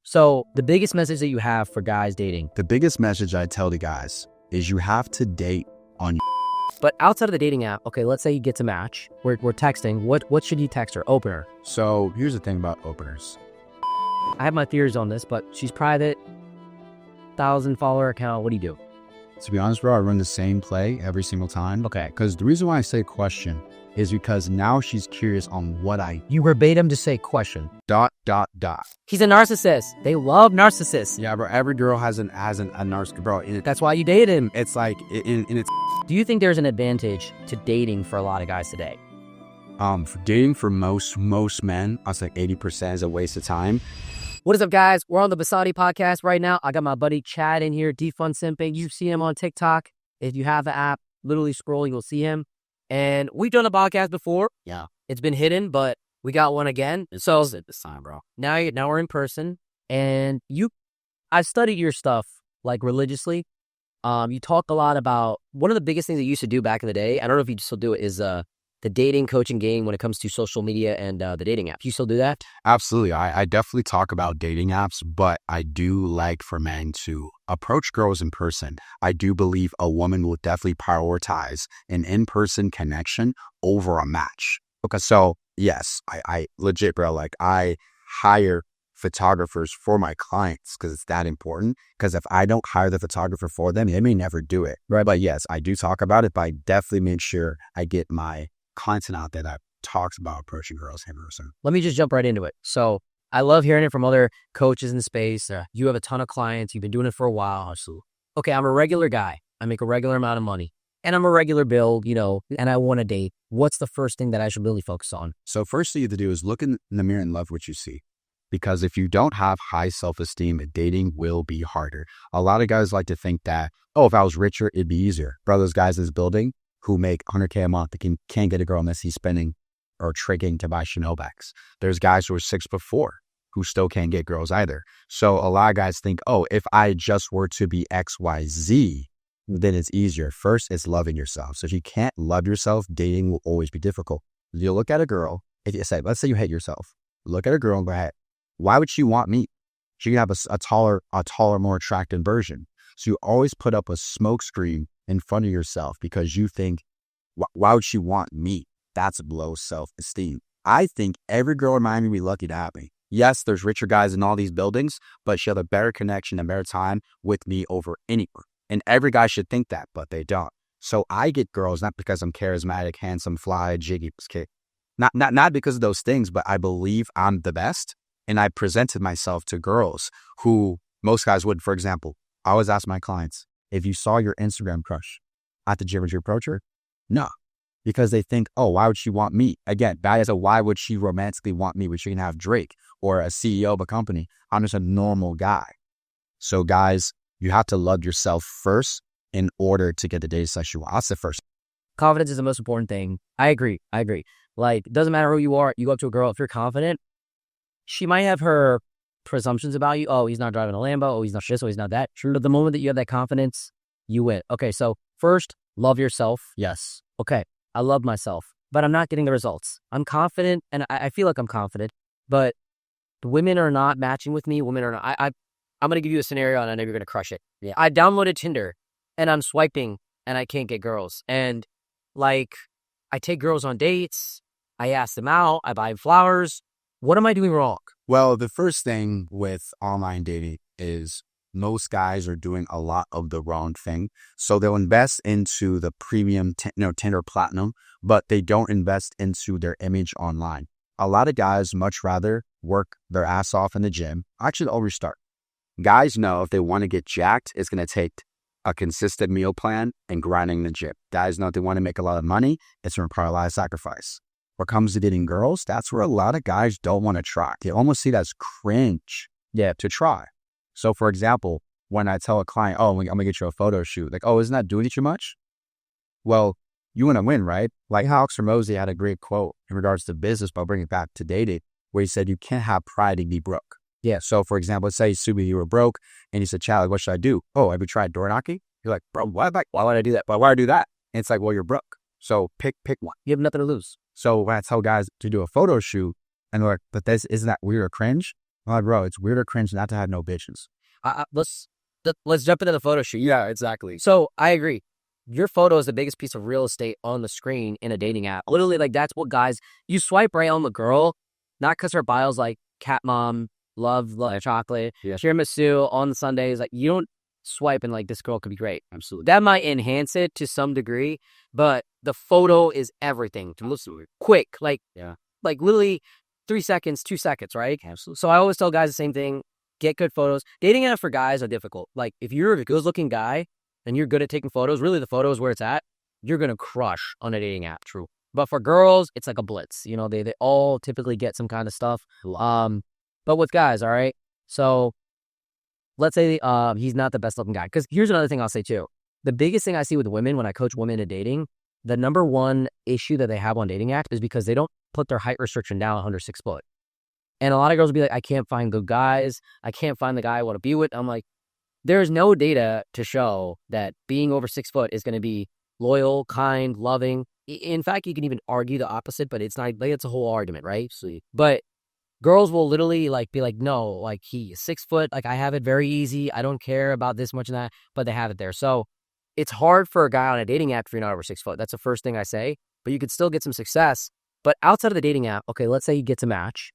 So the biggest message that you have for guys dating. The biggest message I tell the guys is you have to date on your. But outside of the dating app, okay, let's say you get to match. We're texting. What should you text her? Opener. So here's the thing about openers. I have my theories on this, but she's private, 1,000 follower account. What do you do? To be honest, bro, I run the same play every single time. Okay. Because the reason why I say question is because now she's curious on what I. You verbatim just say question. ... He's a narcissist. They love narcissists. Yeah, bro. Every girl has a narcissist, bro. That's why you date him. It's like in its. Do you think there's an advantage to dating for a lot of guys today? For dating for most men, I was like 80% is a waste of time. What is up, guys? We're on the Basani podcast right now. I got my buddy Chad in here, Defund Simping. You see him on TikTok. If you have the app, literally scroll, you'll see him. And we've done a podcast before. Yeah. It's been hidden, but we got one again. So This time, bro. Now we're in person. And I've studied your stuff like religiously. You talk a lot about one of the biggest things that you used to do back in the day. I don't know if you still do it, is the dating coaching game when it comes to social media and the dating app. You still do that? Absolutely. I definitely talk about dating apps, but I do like for men to approach girls in person. I do believe a woman will definitely prioritize an in-person connection over a match. Okay, so yes, I legit, bro, like I hire photographers for my clients because it's that important. Because if I don't hire the photographer for them, they may never do it. Right. But yes, I do talk about it, but I definitely make sure I get my content out there that talks about approaching girls in person. Let me just jump right into it. So I love hearing it from other coaches in the space. You have a ton of clients. You've been doing it for a while. So, okay, I'm a regular guy. I make a regular amount of money. And I'm a regular build, and I want to date. What's the first thing that I should really focus on? So first thing you have to do is look in the mirror and love what you see. Because if you don't have high self-esteem, dating will be harder. A lot of guys like to think that, if I was richer, it'd be easier. Bro, those guys in this building who make $100K a month, they can't get a girl unless he's spending or tricking to buy Chanel bags. There's guys who are 6'4" who still can't get girls either. So a lot of guys think, if I just were to be XYZ, then it's easier. First, it's loving yourself. So if you can't love yourself, dating will always be difficult. You look at a girl, let's say you hate yourself. Look at a girl and go ahead. Why would she want me? She could have a taller, more attractive version. So you always put up a smoke screen in front of yourself because you think, why would she want me? That's low self-esteem. I think every girl in Miami would be lucky to have me. Yes, there's richer guys in all these buildings, but she'll have a better connection and better time with me over anyone. And every guy should think that, but they don't. So I get girls not because I'm charismatic, handsome, fly, jiggy, not because of those things, but I believe I'm the best. And I presented myself to girls who most guys wouldn't. For example, I always ask my clients, if you saw your Instagram crush at the gym, would you approach her? No, because they think, why would she want me? Again, bad as why would she romantically want me? Would she have Drake or a CEO of a company? I'm just a normal guy. So guys, you have to love yourself first in order to get the data sex you want. That's the first. Confidence is the most important thing. I agree. Like, it doesn't matter who you are. You go up to a girl, if you're confident, she might have her presumptions about you. He's not driving a Lambo. He's not this. He's not that. But the moment that you have that confidence, you win. Okay, so first, love yourself. Yes. Okay, I love myself, but I'm not getting the results. I'm confident, and I feel like I'm confident, but the women are not matching with me. Women are not. I'm going to give you a scenario, and I know you're going to crush it. Yeah. I downloaded Tinder, and I'm swiping, and I can't get girls. And, I take girls on dates. I ask them out. I buy flowers. What am I doing wrong? Well, the first thing with online dating is most guys are doing a lot of the wrong thing. So they'll invest into the premium, Tinder Platinum, but they don't invest into their image online. A lot of guys much rather work their ass off in the gym. Actually, I'll restart. Guys know if they want to get jacked, it's going to take a consistent meal plan and grinding the gym. Guys know if they want to make a lot of money, it's going to require a lot of sacrifice. What comes to dating girls, that's where a lot of guys don't want to try. They almost see that as cringe to try. So for example, when I tell a client, I'm going to get you a photo shoot, isn't that doing too much? Well, you want to win, right? Like how Alex Ramosi had a great quote in regards to business, but I'll bring it back to dating, where he said, you can't have pride and be broke. Yeah. So for example, let's say Sumi, you were broke and he said, Chad, what should I do? Have you tried door knocking? You're like, bro, why would I do that? Why would I do that? And it's like, well, you're broke. So pick one. You have nothing to lose. So when I tell guys to do a photo shoot and they're like, but isn't that weird or cringe? I'm like, bro, it's weird or cringe not to have no bitches. Let's jump into the photo shoot. Yeah, exactly. So I agree. Your photo is the biggest piece of real estate on the screen in a dating app. Literally, like that's what guys, you swipe right on the girl, not because her bio's like cat mom, love chocolate, tiramisu on the Sundays. Like you don't swipe and like this girl could be great. Absolutely. That might enhance it to some degree, but the photo is everything. Absolutely. Quick, like literally 3 seconds, 2 seconds, right? Absolutely. So I always tell guys the same thing. Get good photos. Dating app for guys are difficult. Like if you're a good looking guy and you're good at taking photos, really the photo is where it's at. You're going to crush on a dating app. True. But for girls, it's like a blitz. You know, they all typically get some kind of stuff. But with guys, all right. So let's say he's not the best looking guy. Because here's another thing I'll say too. The biggest thing I see with women when I coach women in dating, the number one issue that they have on dating apps is because they don't put their height restriction down under 6 foot. And a lot of girls will be like, I can't find good guys. I can't find the guy I want to be with. I'm like, there's no data to show that being over 6 foot is going to be loyal, kind, loving. In fact, you can even argue the opposite, but it's not like it's a whole argument, right? But girls will literally like be like, no, like he is 6 foot. Like I have it very easy. I don't care about this much and that, but they have it there. So it's hard for a guy on a dating app if you're not over 6 foot. That's the first thing I say, but you could still get some success. But outside of the dating app, okay, let's say he gets a match.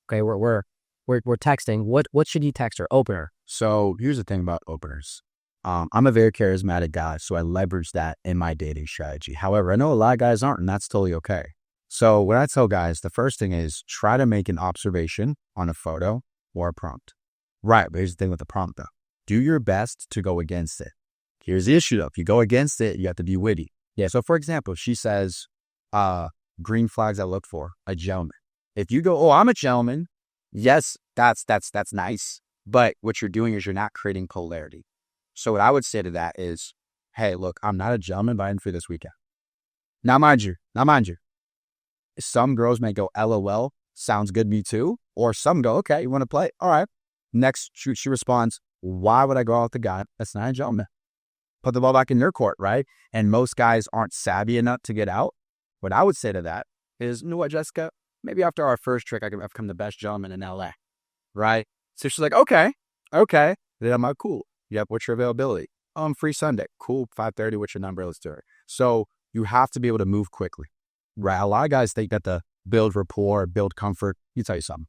Okay, we're texting. What should you text her? Opener. So here's the thing about openers. I'm a very charismatic guy, so I leverage that in my dating strategy. However, I know a lot of guys aren't, and that's totally okay. So what I tell guys, the first thing is try to make an observation on a photo or a prompt. Right, but here's the thing with the prompt though. Do your best to go against it. Here's the issue though. If you go against it, you have to be witty. Yeah. So for example, she says, green flags I look for, a gentleman. If you go, oh, I'm a gentleman, yes, that's nice. But what you're doing is you're not creating polarity. So what I would say to that is, hey, look, I'm not a gentleman, but I'm free this weekend. Now, mind you, some girls may go, LOL, sounds good, me too. Or some go, okay, you want to play? All right. Next, she responds, why would I go out with a guy that's not a gentleman? Put the ball back in their court, right? And most guys aren't savvy enough to get out. What I would say to that is, you know what, Jessica? Maybe after our first trick, I've become the best gentleman in LA, right? So she's like, okay. Then I'm like, cool. Yep, what's your availability? Oh, I'm free Sunday. Cool, 5:30, what's your number? Let's do it. So you have to be able to move quickly, right? A lot of guys think that to build rapport, build comfort. Let me tell you something.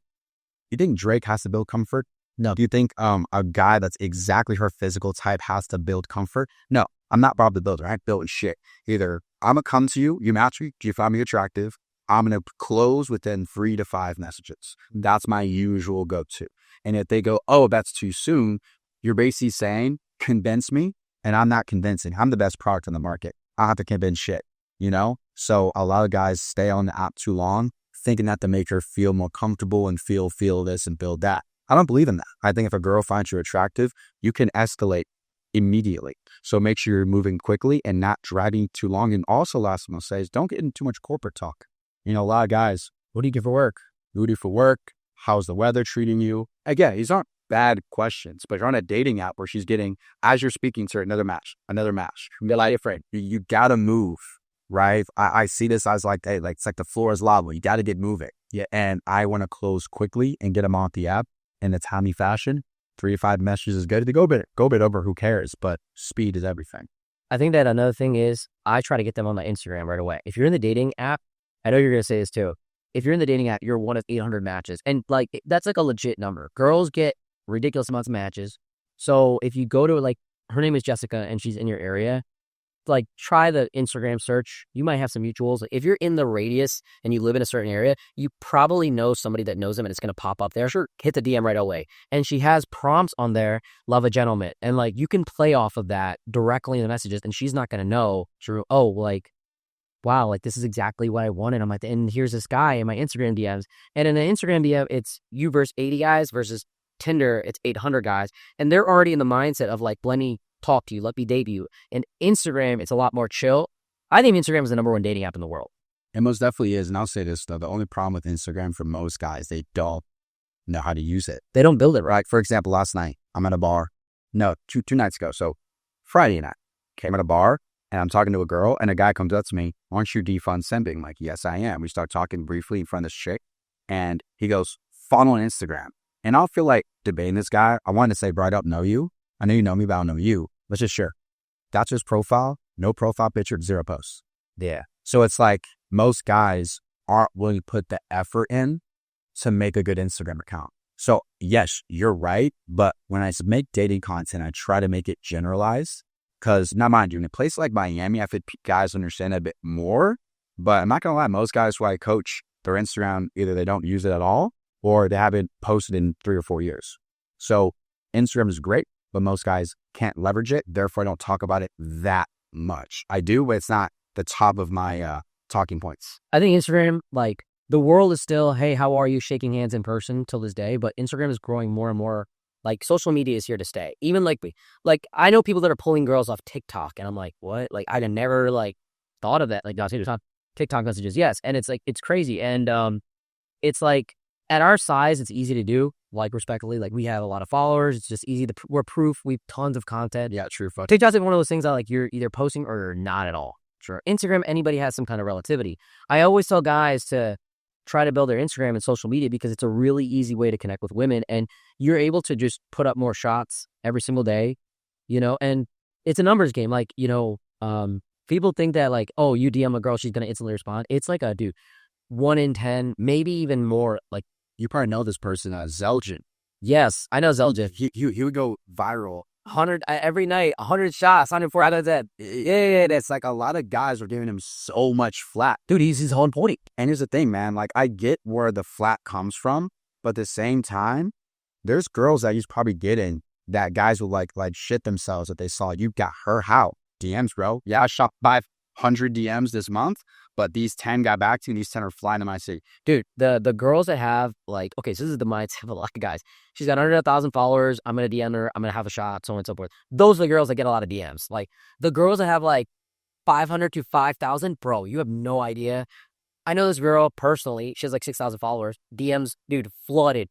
You think Drake has to build comfort? No. Do you think a guy that's exactly her physical type has to build comfort? No, I'm not Bob the Builder. I ain't building shit. Either I'm going to come to you, you match me, do you find me attractive? I'm going to close within 3 to 5 messages. That's my usual go-to. And if they go, oh, that's too soon, you're basically saying, convince me, and I'm not convincing. I'm the best product on the market. I have to convince shit, you know? So a lot of guys stay on the app too long, thinking that to make her feel more comfortable and feel this and build that. I don't believe in that. I think if a girl finds you attractive, you can escalate immediately. So make sure you're moving quickly and not dragging too long. And also, last thing I'll say is don't get into too much corporate talk. You know, a lot of guys, what do you do for work? What do you do for work? How's the weather treating you? Again, these aren't bad questions, but you're on a dating app where she's getting, as you're speaking to her, another match. Be like, afraid. You gotta move, right? I see this as like, hey, like it's like the floor is lava. You gotta get moving. Yeah, and I want to close quickly and get them off the app in a timely fashion. 3 to 5 messages is good. To go bit over, who cares? But speed is everything. I think that another thing is I try to get them on my Instagram right away. If you're in the dating app, I know you're going to say this too. If you're in the dating app, you're one of 800 matches. And like, that's like a legit number. Girls get ridiculous amounts of matches. So if you go to like, her name is Jessica and she's in your area, like try the Instagram search. You might have some mutuals. If you're in the radius and you live in a certain area, you probably know somebody that knows them and it's going to pop up there. Sure, hit the DM right away. And she has prompts on there, love a gentleman. And like, you can play off of that directly in the messages and she's not going to know, Drew, oh, like, wow, like this is exactly what I wanted. I'm like, and here's this guy in my Instagram DMs. And in an Instagram DM, it's you versus 80 guys versus Tinder, it's 800 guys. And they're already in the mindset of like, let me talk to you, let me date you. And Instagram, it's a lot more chill. I think Instagram is the number 1 dating app in the world. It most definitely is. And I'll say this though, the only problem with Instagram for most guys, they don't know how to use it. They don't build it right. For example, last night, I'm at a bar. No, two nights ago. So Friday night, came at a bar. And I'm talking to a girl, and a guy comes up to me, aren't you defund simping? I'm like, yes, I am. We start talking briefly in front of this chick, and he goes, follow on Instagram. And I'll feel like debating this guy. I wanted to say, bro, I don't know you. I know you know me, but I don't know you. Let's just share. That's his profile. No profile picture, 0 posts. Yeah. So it's like most guys aren't willing to put the effort in to make a good Instagram account. So yes, you're right. But when I make dating content, I try to make it generalized. Because, now mind you, in a place like Miami, I think guys understand a bit more. But I'm not going to lie, most guys who I coach, their Instagram, either they don't use it at all or they haven't posted in 3 or 4 years. So Instagram is great, but most guys can't leverage it. Therefore, I don't talk about it that much. I do, but it's not the top of my talking points. I think Instagram, like, the world is still, hey, how are you, shaking hands in person till this day. But Instagram is growing more and more. Like, social media is here to stay. Even like I know people that are pulling girls off TikTok, and I'm like, what? Like, I'd never like thought of that. Like, no, TikTok messages, yes, and it's like it's crazy, and it's like at our size, it's easy to do. Like, respectfully, like we have a lot of followers. It's just easy. We're proof. We've tons of content. Yeah, true. TikTok's like one of those things that like you're either posting or you're not at all. Sure. Instagram, anybody has some kind of relativity. I always tell guys to try to build their Instagram and social media because it's a really easy way to connect with women, and you're able to just put up more shots every single day, and it's a numbers game. Like, people think that like, oh, you DM a girl, she's going to instantly respond. It's like dude, 1 in 10, maybe even more. Like, you probably know this person, Zeljin. Yes, I know Zeljin. He would go viral. 100 every night, 100 shots, 104 out of that. Yeah, that's like a lot of guys are giving him so much flat. Dude, he's his own point. And here's the thing, man. Like, I get where the flat comes from, but at the same time, there's girls that he's probably getting that guys will like shit themselves that they saw. You got her how? DMs, bro. Yeah, I shot 500 DMs this month, but these 10 got back to me, and these 10 are flying to my city. Dude, the girls that have like, okay, so this is the mindset of a lot of guys. She's got 100,000 followers. I'm going to DM her. I'm going to have a shot, so on and so forth. Those are the girls that get a lot of DMs. Like, the girls that have like 500 to 5,000, bro, you have no idea. I know this girl personally. She has like 6,000 followers. DMs, dude, flooded.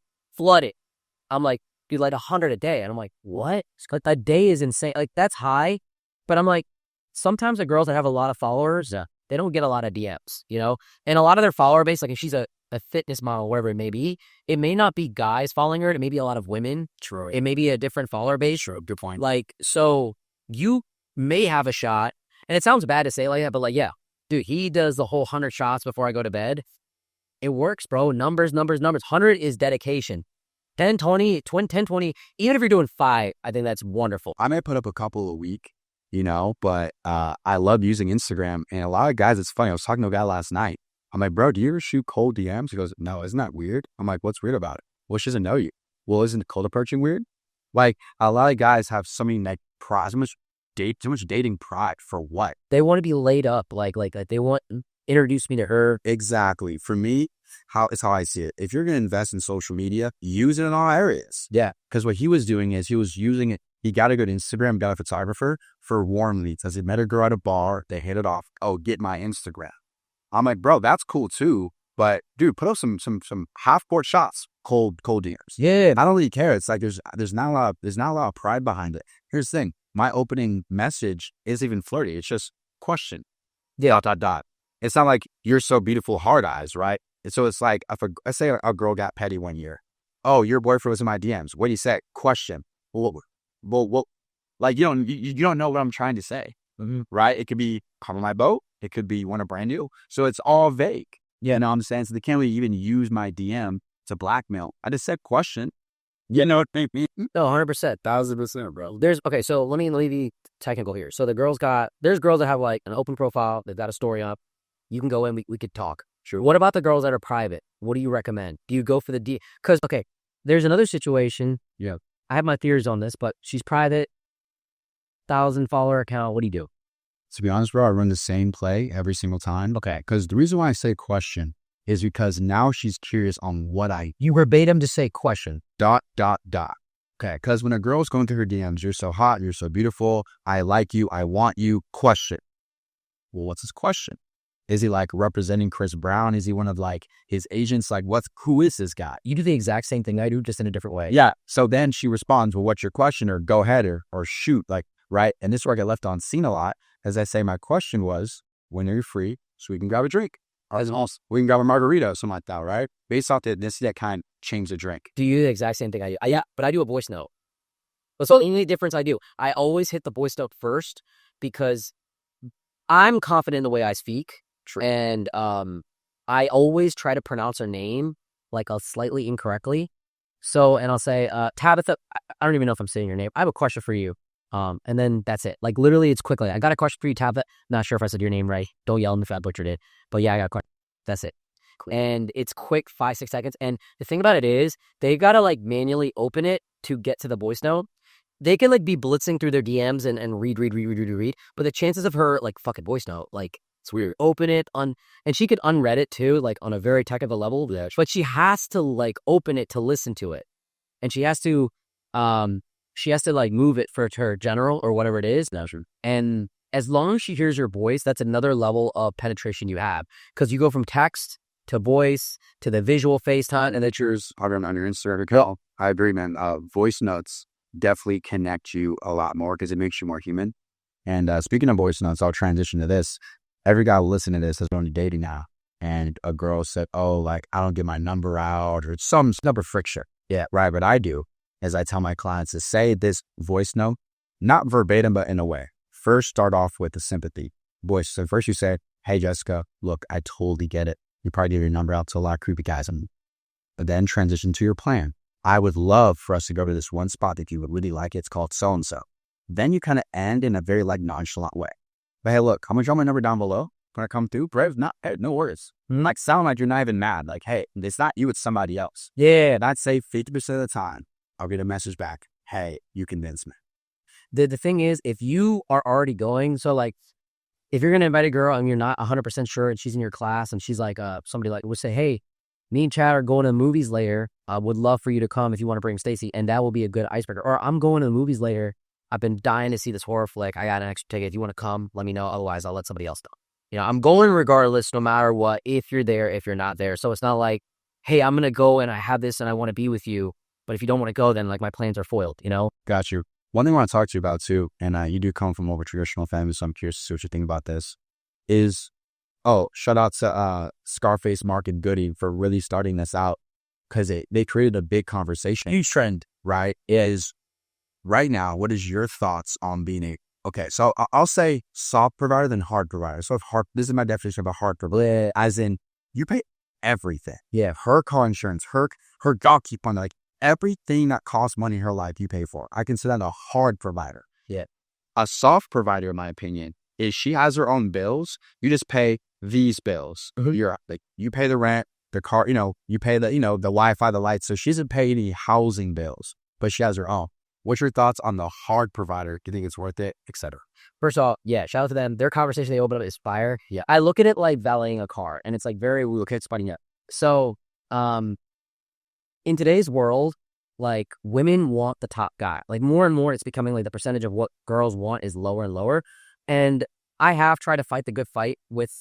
I'm like, dude, like 100 a day. And I'm like, what? Like, that day is insane. Like, that's high. But I'm like, sometimes the girls that have a lot of followers, they don't get a lot of DMs, And a lot of their follower base, like if she's a fitness model, wherever it may be, it may not be guys following her. It may be a lot of women. True. It may be a different follower base. True. Good point. Like, so you may have a shot. And it sounds bad to say like that, but like, yeah, dude, he does the whole 100 shots before I go to bed. It works, bro. Numbers. 100 is dedication. 10, 20, 10, 20, even if you're doing 5, I think that's wonderful. I may put up a couple a week, but I love using Instagram. And a lot of guys, it's funny. I was talking to a guy last night. I'm like, bro, do you ever shoot cold DMs? He goes, no, isn't that weird? I'm like, what's weird about it? Well, she doesn't know you. Well, isn't cold approaching weird? Like, a lot of guys have so many like pride, so much dating pride for what? They want to be laid up. Like they want introduce me to her. Exactly. For me, it's how I see it. If you're going to invest in social media, use it in all areas. Yeah. Because what he was doing is he was using it. He got a good Instagram, got a photographer for warm leads. As he met a girl at a bar, they hit it off. Oh, get my Instagram. I'm like, bro, that's cool too. But dude, put up some half court shots, cold DMs. Yeah. I don't really care. It's like there's not a lot of pride behind it. Here's the thing. My opening message isn't even flirty. It's just question. Yeah. ... It's not like you're so beautiful, hard eyes, right? And so it's like, let's say a girl got petty one year. Oh, your boyfriend was in my DMs. What do you say? Question. Well, like you don't know what I'm trying to say, right? It could be come on my boat. It could be want a brand new. So it's all vague. Yeah. You know what I'm saying? So they can't really even use my DM to blackmail. I just said question. You know what I mean? No, 100%. 1,000%, bro. Okay, so let me be technical here. So there's girls that have like an open profile. They've got a story up. You can go in, we could talk. Sure. What about the girls that are private? What do you recommend? Do you go for the D? Because, okay, there's another situation. Yeah. I have my theories on this, but she's private, 1,000 follower account. What do you do? To be honest, bro, I run the same play every single time. Okay. Because the reason why I say question is because now she's curious on what You verbatim just say question. ... Okay. Because when a girl's going through her DMs, you're so hot, you're so beautiful, I like you, I want you, question. Well, what's his question? Is he like representing Chris Brown? Is he one of like his agents? Like, who is this guy? You do the exact same thing I do, just in a different way. Yeah. So then she responds, well, what's your question? Or go ahead or shoot. Like, right. And this is where I get left on scene a lot. As I say, my question was, when are you free so we can grab a drink? Or we can grab a margarita or something like that, right? Based off the ethnicity, that kind change the drink. Do you the exact same thing I do? Yeah, but I do a voice note. That's the only difference I do. I always hit the voice note first because I'm confident in the way I speak. True. And I always try to pronounce her name like slightly incorrectly. So, and I'll say, Tabitha, I don't even know if I'm saying your name. I have a question for you. And then that's it. Like literally it's quickly. I got a question for you, Tabitha. Not sure if I said your name right. Don't yell at me if I butchered it. But yeah, I got a question. That's it. And it's quick, 5-6 seconds. And the thing about it is they got to like manually open it to get to the voice note. They can like be blitzing through their DMs and read. But the chances of her like fucking voice note, like it's weird. Open it and she could unread it too, like on a very technical level. Yeah. But she has to like open it to listen to it. And she has to like move it for her general or whatever it is. No, sure. And as long as she hears your voice, that's another level of penetration you have. Because you go from text to voice to the visual FaceTime, and that's yours. On your Instagram account. I agree, man. Voice notes definitely connect you a lot more because it makes you more human. And speaking of voice notes, I'll transition to this. Every guy listening to this is only dating now. And a girl said, oh, like, I don't get my number out or some number friction. Yeah, right. What I do is I tell my clients to say this voice note, not verbatim, but in a way. First, start off with the sympathy voice. So first you say, hey, Jessica, look, I totally get it. You probably give your number out to a lot of creepy guys. But then transition to your plan. I would love for us to go to this one spot that you would really like. It's called so-and-so. Then you kind of end in a very like nonchalant way. But hey, look, I'm going to drop my number down below. When I come through, bro, not, hey, no worries. Like sound like you're not even mad. Like, hey, it's not you, it's somebody else. Yeah. And I'd say 50% of the time, I'll get a message back. Hey, you convinced me. The thing is, if you are already going, so like, if you're going to invite a girl and you're not 100% sure and she's in your class and she's like, somebody like would say, hey, me and Chad are going to the movies later. I would love for you to come if you want to bring Stacy. And that will be a good icebreaker. Or I'm going to the movies later. I've been dying to see this horror flick. I got an extra ticket. If you want to come, let me know. Otherwise, I'll let somebody else know. You know, I'm going regardless, no matter what, if you're there, if you're not there. So it's not like, hey, I'm going to go and I have this and I want to be with you. But if you don't want to go, then like my plans are foiled, you know? Got you. One thing I want to talk to you about too, and you do come from more of a traditional family, so I'm curious to see what you think about this, is, shout out to Scarface Market Goody for really starting this out, because they created a big conversation. Huge trend, right? Is right now, what is your thoughts on being so I'll say soft provider than hard provider. So this is my definition of a hard provider, as in you pay everything. Yeah, her car insurance, her dog keep on like everything that costs money in her life, you pay for. I consider that a hard provider. Yeah. A soft provider, in my opinion, is she has her own bills. You just pay these bills. Mm-hmm. You're like, you pay the rent, the car, you pay the, the Wi-Fi, the lights. So she doesn't pay any housing bills, but she has her own. What's your thoughts on the hard provider? Do you think it's worth it, etc.? First of all, yeah, shout out to them. Their conversation they open up is fire. Yeah. I look at it like valeting a car, and it's like very okay, spotting up. So, in today's world, like women want the top guy. Like more and more, it's becoming like the percentage of what girls want is lower and lower. And I have tried to fight the good fight with,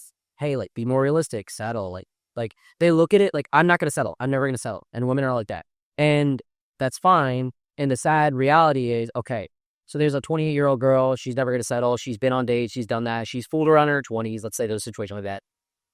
hey, like be more realistic, settle. Like they look at it like I'm not gonna settle. I'm never gonna settle. And women are like that, and that's fine. And the sad reality is, okay, so there's a 28-year-old girl. She's never going to settle. She's been on dates. She's done that. She's fooled around in her 20s. Let's say there's a situation like that.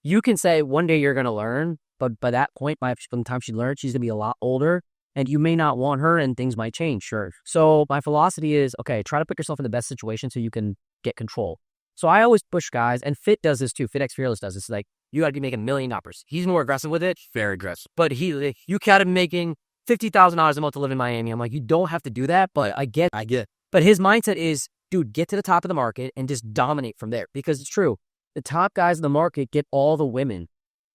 You can say one day you're going to learn, but by that point, by the time she learns, she's going to be a lot older and you may not want her and things might change. Sure. So my philosophy is, okay, try to put yourself in the best situation so you can get control. So I always push guys, and Fit does this too. FitX Fearless does this. Like, you got to be making $1 million. He's more aggressive with it. Very aggressive. But you got to be making $50,000 a month to live in Miami. I'm like, you don't have to do that, but I get. But his mindset is, dude, get to the top of the market and just dominate from there. Because it's true. The top guys in the market get all the women.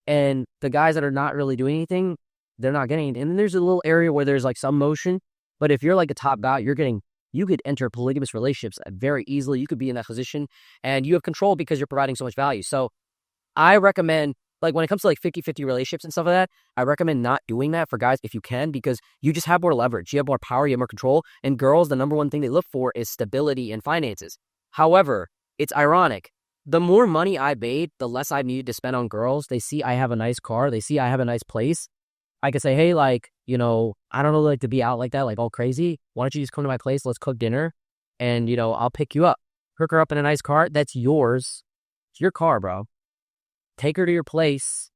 And the guys that are not really doing anything, they're not getting it. And then there's a little area where there's like some motion. But if you're like a top guy, you could enter polygamous relationships very easily. You could be in that position and you have control because you're providing so much value. So I recommend, like when it comes to like 50-50 relationships and stuff like that, I recommend not doing that for guys if you can, because you just have more leverage. You have more power, you have more control. And girls, the number one thing they look for is stability and finances. However, it's ironic. The more money I made, the less I needed to spend on girls. They see I have a nice car. They see I have a nice place. I could say, hey, like, I don't really like to be out like that, like all crazy. Why don't you just come to my place? Let's cook dinner and, I'll pick you up. Hook her up in a nice car. That's yours. It's your car, bro. Take her to your place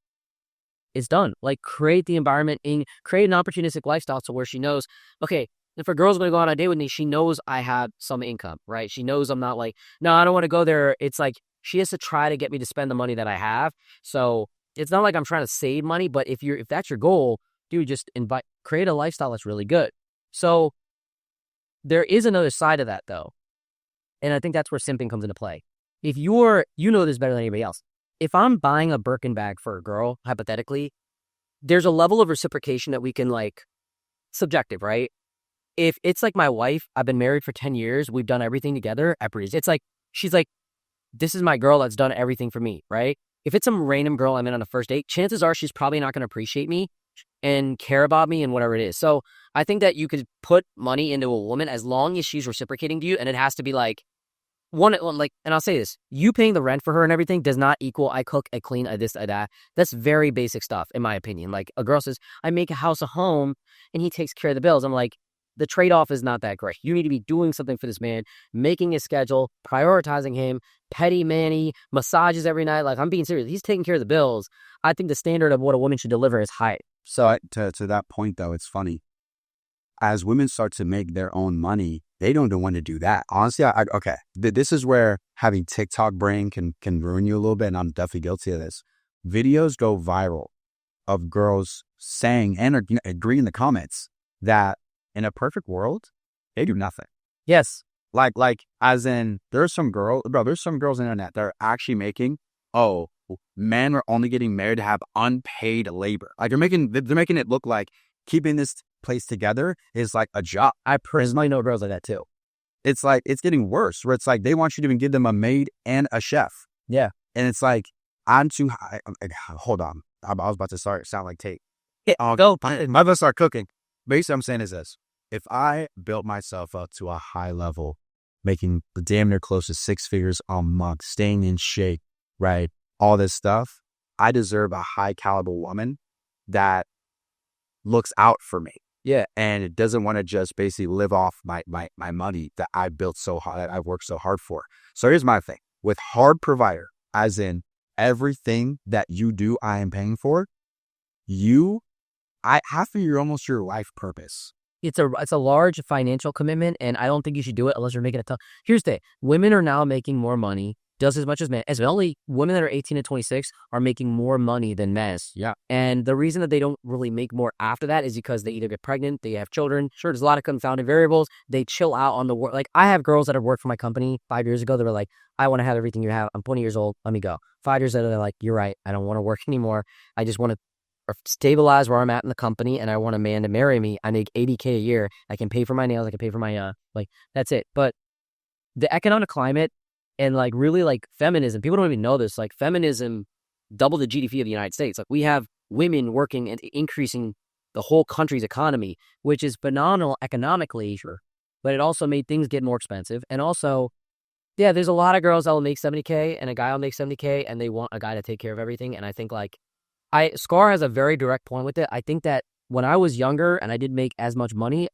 it's done. Like, create the environment, create an opportunistic lifestyle to where she knows, okay, if a girl's going to go on a date with me, she knows I have some income, right? She knows I'm not like, no, I don't want to go there. It's like, she has to try to get me to spend the money that I have. So it's not like I'm trying to save money, but if that's your goal, dude, just create a lifestyle that's really good. So there is another side of that though. And I think that's where simping comes into play. If you know this better than anybody else. If I'm buying a Birkin bag for a girl, hypothetically, there's a level of reciprocation that we can subjective, right? If it's like my wife, I've been married for 10 years, we've done everything together at Breeze. It's like, she's like, this is my girl that's done everything for me, right? If it's some random girl I'm in on a first date, chances are she's probably not going to appreciate me and care about me and whatever it is. So I think that you could put money into a woman as long as she's reciprocating to you, and it has to be and I'll say this, you paying the rent for her and everything does not equal I cook, I clean, I this, I that. That's very basic stuff, in my opinion. Like, a girl says, I make a house a home and he takes care of the bills. I'm like, the trade-off is not that great. You need to be doing something for this man, making his schedule, prioritizing him, petty manny, massages every night. Like, I'm being serious. He's taking care of the bills. I think the standard of what a woman should deliver is high. So to that point, though, it's funny. As women start to make their own money, they don't want to do that. Honestly, okay. This is where having TikTok brain can ruin you a little bit, and I'm definitely guilty of this. Videos go viral of girls saying and agree in the comments that in a perfect world, they do nothing. Yes. Like as in, there's some girls on the internet that are actually making, men are only getting married to have unpaid labor. Like, they're making it look like keeping this place together is like a job. I personally know girls like that too. It's like, it's getting worse, where it's like they want you to even give them a maid and a chef. Yeah. And it's like, I'm too high. Hold on. I was about to sound like Tate. Go. I'm about to start cooking. Basically, I'm saying is this. If I built myself up to a high level, making damn near close to 6 figures a month, staying in shape, right? All this stuff, I deserve a high caliber woman that looks out for me. Yeah. And it doesn't want to just basically live off my money that I built so hard, that I've worked so hard for. So here's my thing. With hard provider, as in everything that you do, I am paying for, half of you're almost your life purpose. It's a large financial commitment, and I don't think you should do it unless you're making a ton. Here's the thing. Women are now making more money, just as much as men. As only women that are 18 to 26 are making more money than men. Yeah. And the reason that they don't really make more after that is because they either get pregnant, they have children. Sure, there's a lot of confounding variables. They chill out on the work. Like, I have girls that have worked for my company 5 years ago. They were like, I want to have everything you have. I'm 20 years old. Let me go. 5 years later, they're like, you're right. I don't want to work anymore. I just want to stabilize where I'm at in the company, and I want a man to marry me. I make $80K a year. I can pay for my nails. I can pay for my that's it. But the economic climate and really feminism, people don't even know this. Like, feminism doubled the GDP of the United States. Like, we have women working and increasing the whole country's economy, which is phenomenal economically, sure. But it also made things get more expensive. And also, yeah, there's a lot of girls that will make $70K and a guy will make $70K, and they want a guy to take care of everything. And I think Scar has a very direct point with it. I think that when I was younger and I didn't make as much money,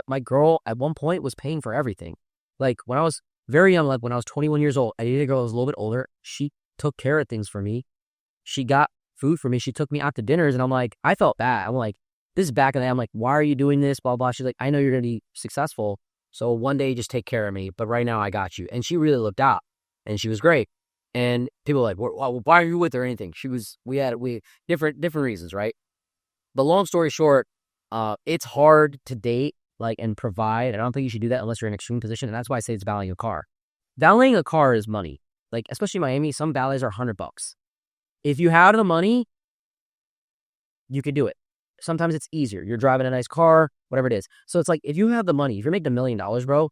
my girl at one point was paying for everything. Like, when I was very young, like when I was 21 years old, I dated a girl who was a little bit older. She took care of things for me. She got food for me. She took me out to dinners, and I'm like, I felt bad. I'm like, this is back in the day. I'm like, why are you doing this? Blah, blah. She's like, I know you're going to be successful, so one day just take care of me. But right now I got you. And she really looked out, and she was great. And people were like, why are you with her or anything? We had different reasons, right? But long story short, it's hard to date, and provide. I don't think you should do that unless you're in an extreme position. And that's why I say it's valeting a car. Valeting a car is money. Like, especially in Miami, some valets are $100. If you have the money, you could do it. Sometimes it's easier. You're driving a nice car, whatever it is. So it's like, if you have the money, if you're making $1 million, bro,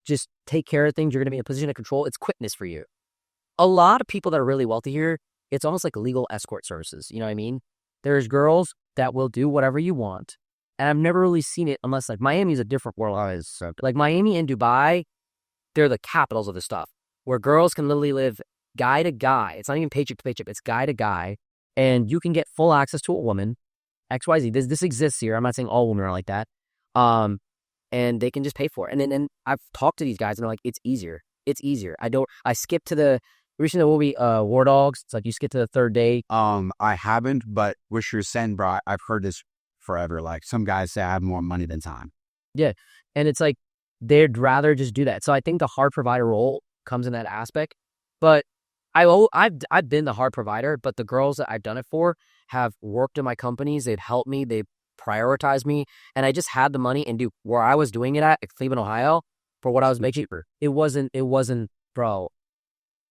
just take care of things. You're going to be in a position of control. It's quickness for you. A lot of people that are really wealthy here, it's almost like legal escort services. You know what I mean? There's girls that will do whatever you want. And I've never really seen it unless, Miami's a different world. Like, Miami and Dubai, they're the capitals of this stuff, where girls can literally live guy to guy. It's not even paycheck to paycheck. It's guy to guy. And you can get full access to a woman. XYZ. This exists here. I'm not saying all women are like that. And they can just pay for it. And then I've talked to these guys, and they're like, it's easier. It's easier. I skip to the You seen the movie War Dogs? It's like you get to the third date. I haven't, but what you're saying, bro, I've heard this forever. Like some guys say I have more money than time. Yeah. And it's like they'd rather just do that. So I think the hard provider role comes in that aspect. But I've been the hard provider, but the girls that I've done it for have worked in my companies. They've helped me. They've prioritized me. And I just had the money and do where I was doing it at Cleveland, Ohio, for what I was making. It wasn't, bro.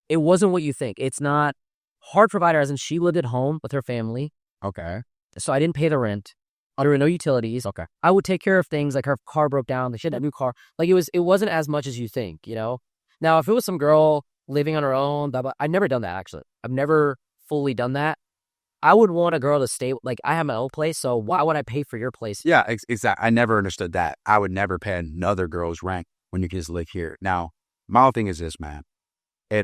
It wasn't what you think. It's not hard provider as in she lived at home with her family. Okay. So I didn't pay the rent. There were no utilities. Okay. I would take care of things like her car broke down. She had a new car. Like it wasn't as much as you think, you know? Now, if it was some girl living on her own, blah, blah, I've never done that, actually. I've never fully done that. I would want a girl to stay, like, I have my own place, so why would I pay for your place? Yeah, exactly. I never understood that. I would never pay another girl's rent when you can just live here. Now, my whole thing is this, man. I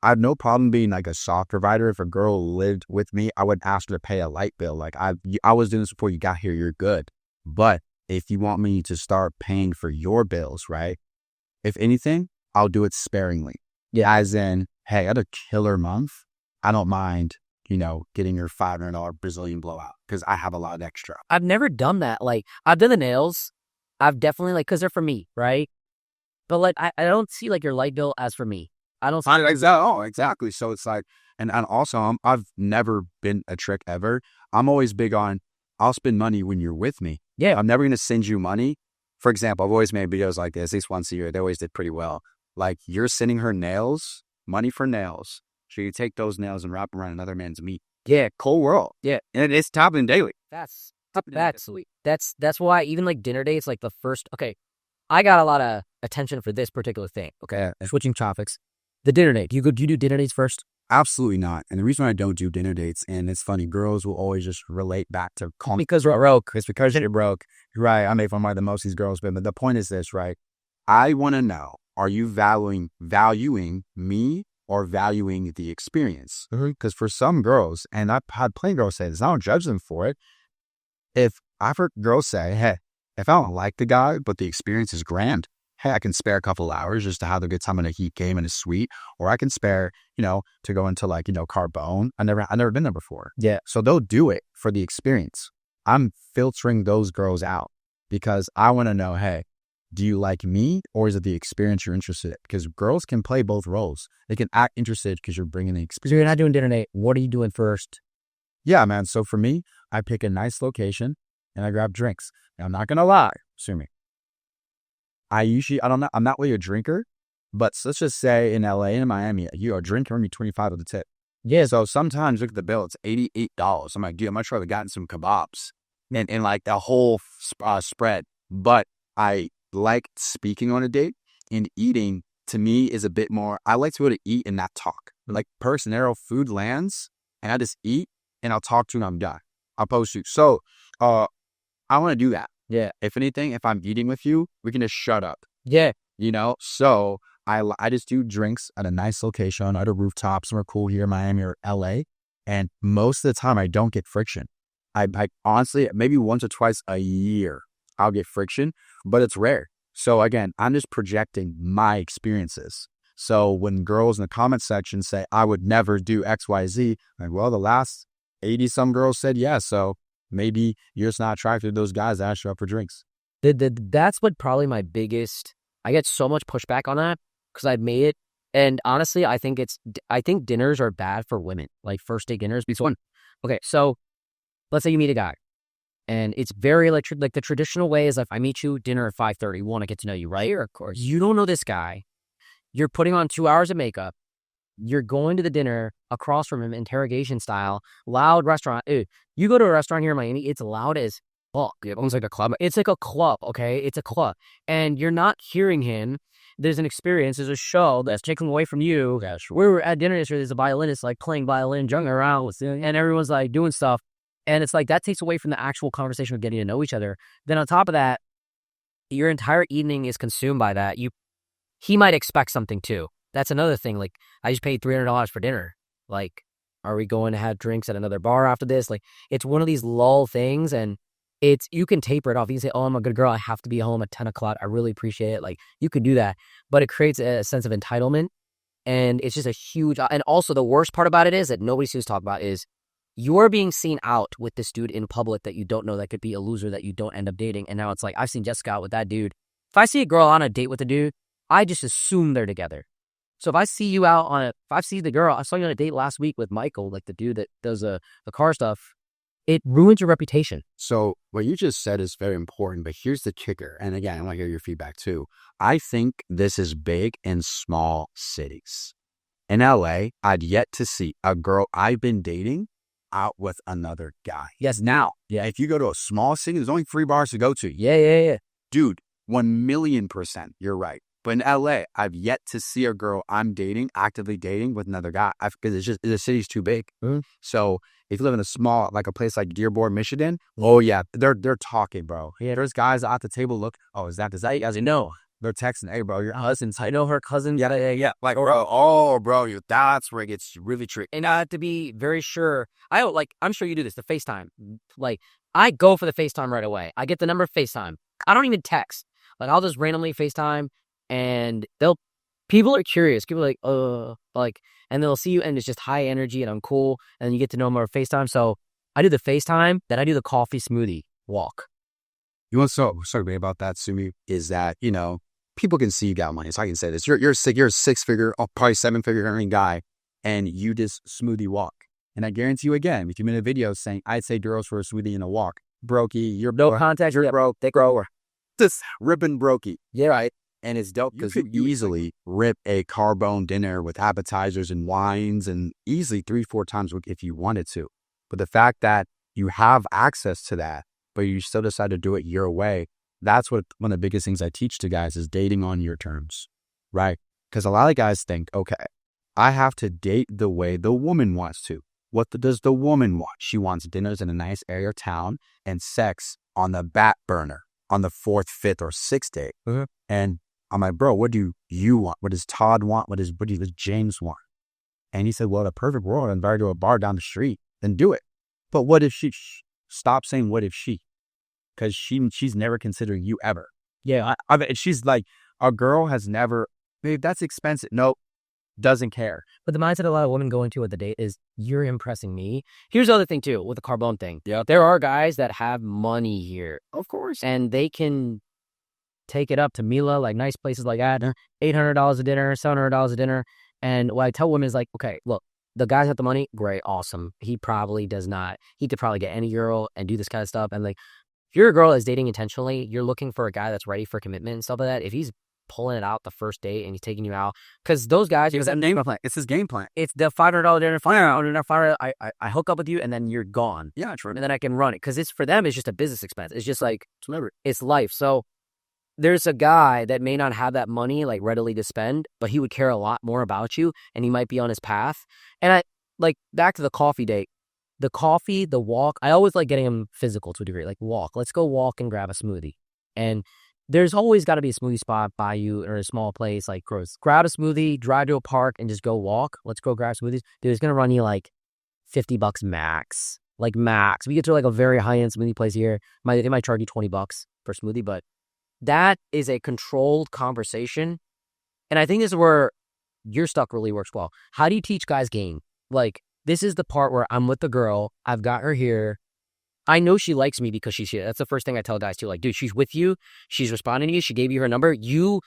have no problem being like a soft provider. If a girl lived with me, I would ask her to pay a light bill. Like I was doing this before you got here. You're good. But if you want me to start paying for your bills, right? If anything, I'll do it sparingly. Yeah. As in, hey, I had a killer month. I don't mind, getting your $500 Brazilian blowout because I have a lot of extra. I've never done that. Like, I've done the nails. I've definitely, like, because they're for me, right? But, like, I don't see, like, your light bill as for me. I don't see exactly. So it's like, and also, I've never been a trick ever. I'm always big on, I'll spend money when you're with me. Yeah. I'm never going to send you money. For example, I've always made videos like this, at least once a year. They always did pretty well. Like, you're sending her nails, money for nails. So you take those nails and wrap them around another man's meat. Yeah. Cold world. Yeah. And it's happening daily. That's sweet. That's why even like dinner dates, like the first, okay, I got a lot of attention for this particular thing. Okay. Switching topics. The dinner date. Do you do dinner dates first? Absolutely not. And the reason I don't do dinner dates, and it's funny, girls will always just relate back to because we're broke. It's because you're broke. Right. I make fun of the most these girls, but the point is this, right? I want to know, are you valuing me or valuing the experience? Because for some girls, and I've had plenty of girls say this, I don't judge them for it. If I've heard girls say, hey, if I don't like the guy, but the experience is grand, hey, I can spare a couple hours just to have a good time in a heat game and a suite, or I can spare, to go into like, Carbone. I've never been there before. Yeah. So they'll do it for the experience. I'm filtering those girls out because I want to know, hey, do you like me or is it the experience you're interested in? Because girls can play both roles. They can act interested because you're bringing the experience. So you're not doing dinner date. What are you doing first? Yeah, man. So for me, I pick a nice location and I grab drinks. Now, I'm not going to lie, Sumi. I'm not really a drinker, but let's just say in LA and in Miami, you are drinking only 25 of the tip. Yeah. So sometimes look at the bill, it's $88. I'm like, dude, I'm much rather gotten some kebabs and like the whole spread. But I like speaking on a date, and eating to me is a bit more, I like to be able to eat and not talk. Like per scenario, food lands and I just eat and I'll talk to you and I'm done. I'll post you. So I want to do that. Yeah. If anything, if I'm eating with you, we can just shut up. Yeah. So I just do drinks at a nice location, at a rooftop, somewhere cool here in Miami or LA. And most of the time I don't get friction. I honestly, maybe once or twice a year, I'll get friction, but it's rare. So again, I'm just projecting my experiences. So when girls in the comment section say, I would never do X, Y, Z, like, well, the last 80 some girls said yes. So maybe you're just not attracted to those guys that ask you up for drinks. That's what probably my biggest, I get so much pushback on that because I've made it. And honestly, I think dinners are bad for women, like first date dinners. Because okay, so let's say you meet a guy and it's very like the traditional way is if I meet you dinner at 5:30, want to get to know you, right? Or of course, you don't know this guy. You're putting on 2 hours of makeup. You're going to the dinner across from him, interrogation style, loud restaurant. You go to a restaurant here in Miami, it's loud as fuck. It owns like a club. It's like a club, okay? It's a club. And you're not hearing him. There's an experience, there's a show that's taken away from you. Gosh, we were at dinner yesterday, there's a violinist like playing violin, jumping around, and everyone's like doing stuff. And it's like that takes away from the actual conversation of getting to know each other. Then on top of that, your entire evening is consumed by that. He might expect something too. That's another thing. Like, I just paid $300 for dinner. Like, are we going to have drinks at another bar after this? Like, it's one of these lull things, and you can taper it off. You can say, oh, I'm a good girl. I have to be home at 10 o'clock. I really appreciate it. Like, you could do that. But it creates a sense of entitlement. And it's just a huge, and also the worst part about it is that nobody seems to talk about is you're being seen out with this dude in public that you don't know that could be a loser that you don't end up dating. And now it's like, I've seen Jessica out with that dude. If I see a girl on a date with a dude, I just assume they're together. So if I see you out if I see the girl, I saw you on a date last week with Michael, like the dude that does the car stuff, it ruins your reputation. So what you just said is very important, but here's the kicker. And again, I want to hear your feedback too. I think this is big in small cities. In LA, I'd yet to see a girl I've been dating out with another guy. Yes, now. Yeah. If you go to a small city, there's only 3 bars to go to. Yeah. Dude, 1,000,000%. You're right. But in LA, I've yet to see a girl I'm dating, actively dating with another guy. Because it's just, the city's too big. Mm-hmm. So if you live in a small, like a place like Dearborn, Michigan, oh yeah, they're talking, bro. Yeah, there's guys at the table look, oh, is that you guys know? They're texting, hey, bro, your cousins. I know her cousin. Yeah. Like, bro, that's where it gets really tricky. And to be very sure, I'm sure you do this, the FaceTime. Like, I go for the FaceTime right away. I get the number of FaceTime. I don't even text. Like, I'll just randomly FaceTime, and people are curious. People are like, and they'll see you, and it's just high energy, and I'm cool, and then you get to know more FaceTime. So I do the FaceTime, then I do the coffee smoothie walk. You know what's so great about that, Sumi, is that, people can see you got money. So I can say this. You're a 6-figure, probably 7-figure earning guy, and you just smoothie walk. And I guarantee you again, if you made a video saying, I'd say girls for a smoothie and a walk, brokey, you're no contact, you're broke, they grow. Just ripping brokey. Yeah, right. And it's dope because you easily rip a carbone dinner with appetizers and wines and easily 3-4 times a week if you wanted to. But the fact that you have access to that, but you still decide to do it your way, that's one of the biggest things I teach to guys is dating on your terms, right? Because a lot of guys think, okay, I have to date the way the woman wants to. What does the woman want? She wants dinners in a nice area of town and sex on the back burner on the 4th, 5th, or 6th date. Mm-hmm. And I'm like, bro, what do you want? What does Todd want? What does James want? And he said, well, the perfect world, I'm invited to a bar down the street, then do it. But what if she, stop saying what if she? Because she's never considering you ever. Yeah, I mean, she's like, a girl has never, babe, that's expensive. Nope, doesn't care. But the mindset a lot of women go into at the date is, you're impressing me. Here's the other thing too, with the carbone thing. Yeah, there are guys that have money here. Of course. And they can take it up to Mila, like nice places like that, $800 a dinner, $700 a dinner. And what I tell women is like, okay, look, the guys have the money, great, awesome. He probably does not. He could probably get any girl and do this kind of stuff. And like, if you're a girl that's dating intentionally, you're looking for a guy that's ready for commitment and stuff like that. If he's pulling it out the first date and he's taking you out, because those guys, it's game plan. It's his game plan. It's the $500 dinner, $500. I hook up with you and then you're gone. Yeah, true. And then I can run it because it's for them. It's just a business expense. It's just like it's life. So there's a guy that may not have that money like readily to spend, but he would care a lot more about you, and he might be on his path. And I like back to the coffee date. The coffee, the walk, I always like getting them physical to a degree. Like walk. Let's go walk and grab a smoothie. And there's always got to be a smoothie spot by you or a small place. Like grab a smoothie, drive to a park, and just go walk. Let's go grab smoothies. Dude, it's going to run you like $50 max. Like max. We get to like a very high-end smoothie place here. They might charge you $20 per smoothie, but that is a controlled conversation. And I think this is where your stuff really works well. How do you teach guys game? Like, this is the part where I'm with the girl. I've got her here. I know she likes me because she's here. That's the first thing I tell guys too. Like, dude, she's with you. She's responding to you. She gave you her number. I'll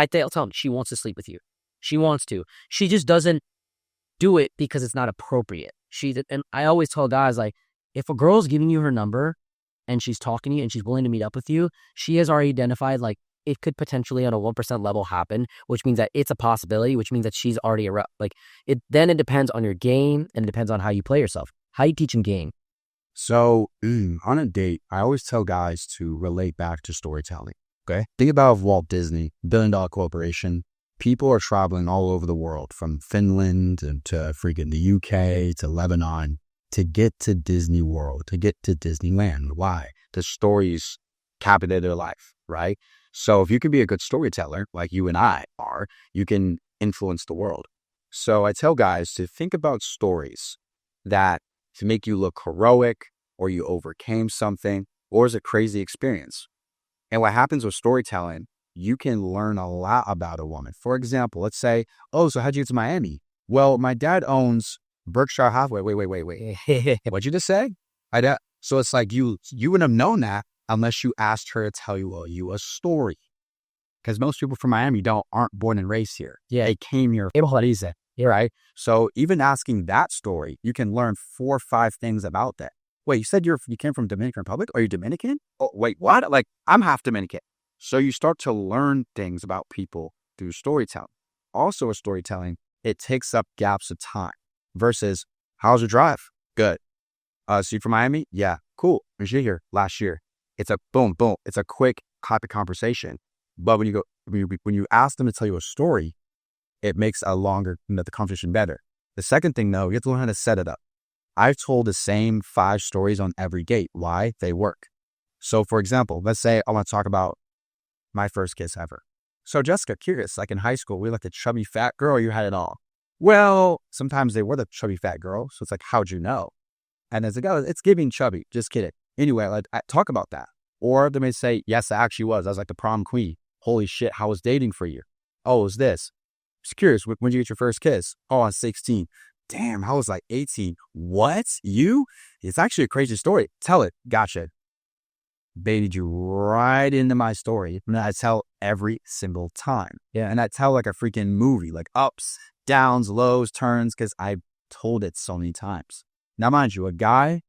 tell them she wants to sleep with you. She wants to. She just doesn't do it because it's not appropriate. And I always tell guys, like, if a girl's giving you her number and she's talking to you and she's willing to meet up with you, she has already identified, like, it could potentially on a 1% level happen, which means that it's a possibility, which means that she's already it depends on your game, and it depends on how you play yourself. How you teach them game. So on a date, I always tell guys to relate back to storytelling. Okay. Think about Walt Disney, billion-dollar corporation. People are traveling all over the world, from Finland to freaking the UK to Lebanon, to get to Disney World, to get to Disneyland. Why? The stories captivate their life, right? So if you can be a good storyteller, like you and I are, you can influence the world. So I tell guys to think about stories that to make you look heroic, or you overcame something, or is a crazy experience. And what happens with storytelling you can learn a lot about a woman. For example, let's say, oh, so how'd you get to Miami? Well, my dad owns Berkshire Hathaway. Wait. What'd you just say? So it's like you wouldn't have known that unless you asked her to tell you a story. Because most people from Miami aren't born and raised here. Yeah. They came here. Yeah. Right? So even asking that story, you can learn 4 or 5 things about that. Wait, you said you came from Dominican Republic? Are you Dominican? Oh, wait, what? Like, I'm half Dominican. So you start to learn things about people through storytelling. Also with storytelling, it takes up gaps of time versus, how's your drive? Good. So you from Miami? Yeah, cool. When you here last year, it's a boom. It's a quick copy conversation. But when you ask them to tell you a story, it makes the conversation better. The second thing though, you have to learn how to set it up. I've told the same 5 stories on every date. Why? They work. So for example, let's say I want to talk about my first kiss ever. So Jessica, curious, like in high school, we like a chubby fat girl, you had it all. Well, sometimes they were the chubby fat girl. So it's like, how'd you know? And as a guy, it's giving chubby. Just kidding. Anyway, I talk about that. Or they may say, yes, I actually was. I was like the prom queen. Holy shit, how was dating for you? Oh, it was this. Just curious, when did you get your first kiss? Oh, I was 16. Damn, I was like 18. What? You? It's actually a crazy story. Tell it. Gotcha. Baited you right into my story. And I tell every single time. Yeah. And I tell like a freaking movie, like ups, downs, lows, turns, because I've told it so many times. Now, mind you, a guy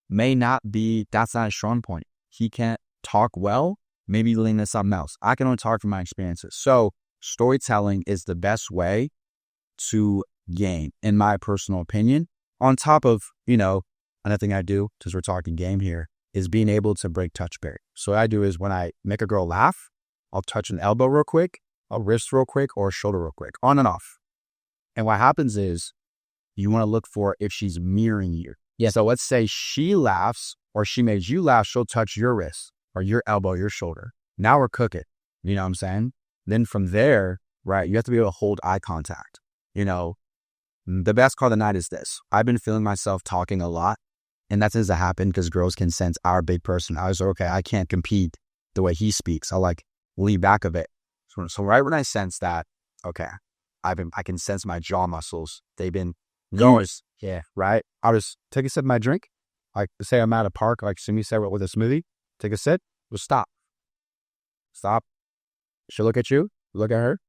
that's not a strong point. He can't talk well, maybe lean to something else. I can only talk from my experiences. So storytelling is the best way to gain, in my personal opinion. On top of, another thing I do, because we're talking game here, is being able to break touch barrier. So what I do is when I make a girl laugh, I'll touch an elbow real quick, a wrist real quick, or a shoulder real quick, on and off. And what happens is you want to look for if she's mirroring you. Yeah. So let's say she laughs or she made you laugh, she'll touch your wrist or your elbow, your shoulder. Now we're cooking. You know what I'm saying? Then from there, right, you have to be able to hold eye contact. The best part of the night is this. I've been feeling myself talking a lot, and that tends to happen because girls can sense our big person. I was like, okay, I can't compete the way he speaks. I'll like lean back a bit. So right when I sense that, okay, I can sense my jaw muscles. They've been going. Yeah. Right? I'll just take a sip of my drink. Like say I'm at a park, like Sumi said with a smoothie. Take a sip. Just stop. Stop. She'll look at you. Look at her.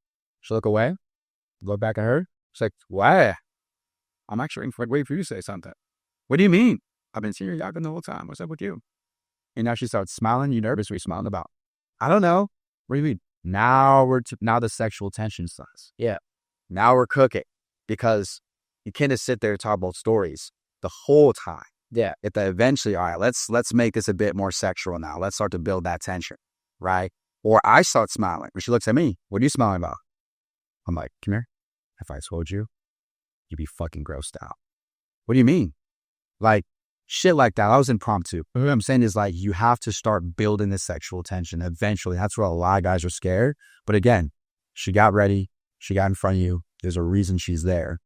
She'll look away. Look back at her. It's like, why? I'm actually waiting for you to say something. What do you mean? I've been seeing you yapping the whole time. What's up with you? And now she starts smiling. You nervous? What are you smiling about? I don't know. What do you mean? Now the sexual tension starts. Yeah. Now we're cooking because you can't just sit there and talk about stories the whole time. Yeah. If they eventually, all right, let's make this a bit more sexual now. Let's start to build that tension, right? Or I start smiling. When she looks at me, what are you smiling about? I'm like, come here. If I told you, you'd be fucking grossed out. What do you mean? Like, shit like that. I was impromptu. What I'm saying is like, you have to start building this sexual tension eventually. That's where a lot of guys are scared. But again, she got ready. She got in front of you. There's a reason she's there,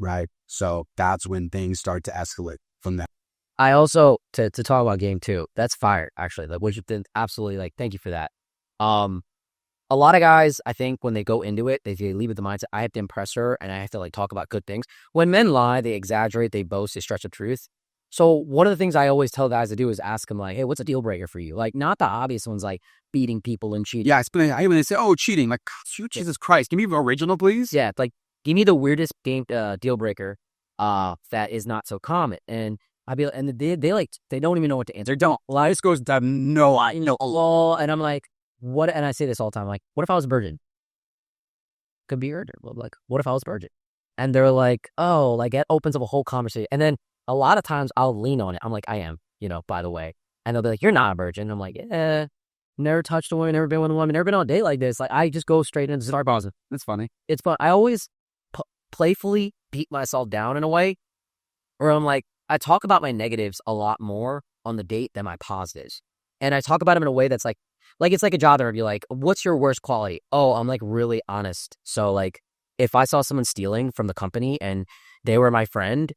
right? So that's when things start to escalate from that. I also, to talk about game 2, that's fire, actually. Like, which then absolutely, like, thank you for that. A lot of guys, I think, when they go into it, they leave with the mindset, I have to impress her and I have to like talk about good things. When men lie, they exaggerate, they boast, they stretch the truth. So one of the things I always tell guys to do is ask them like, hey, what's a deal breaker for you? Like, not the obvious ones like beating people and cheating. Yeah, I when they say, oh, cheating, like, Jesus Christ, give me the original, please. Yeah, like, give me the weirdest game deal breaker that is not so common. And they don't even know what to answer. Don't. Elias goes, no, I know. Well, and I'm like, what? And I say this all the time, like, what if I was a virgin? Could be virgin. Well, like, what if I was a virgin? And they're like, oh, like, it opens up a whole conversation. And then a lot of times I'll lean on it. I'm like, I am, by the way. And they'll be like, you're not a virgin. I'm like, never touched a woman, never been with a woman, never been on a date like this. Like, I just go straight into start pausing. That's funny. It's fun. I always playfully beat myself down in a way where I'm like, I talk about my negatives a lot more on the date than my positives. And I talk about them in a way that's like it's like a job interview. Like, what's your worst quality? Oh, I'm like really honest. So like, if I saw someone stealing from the company and they were my friend,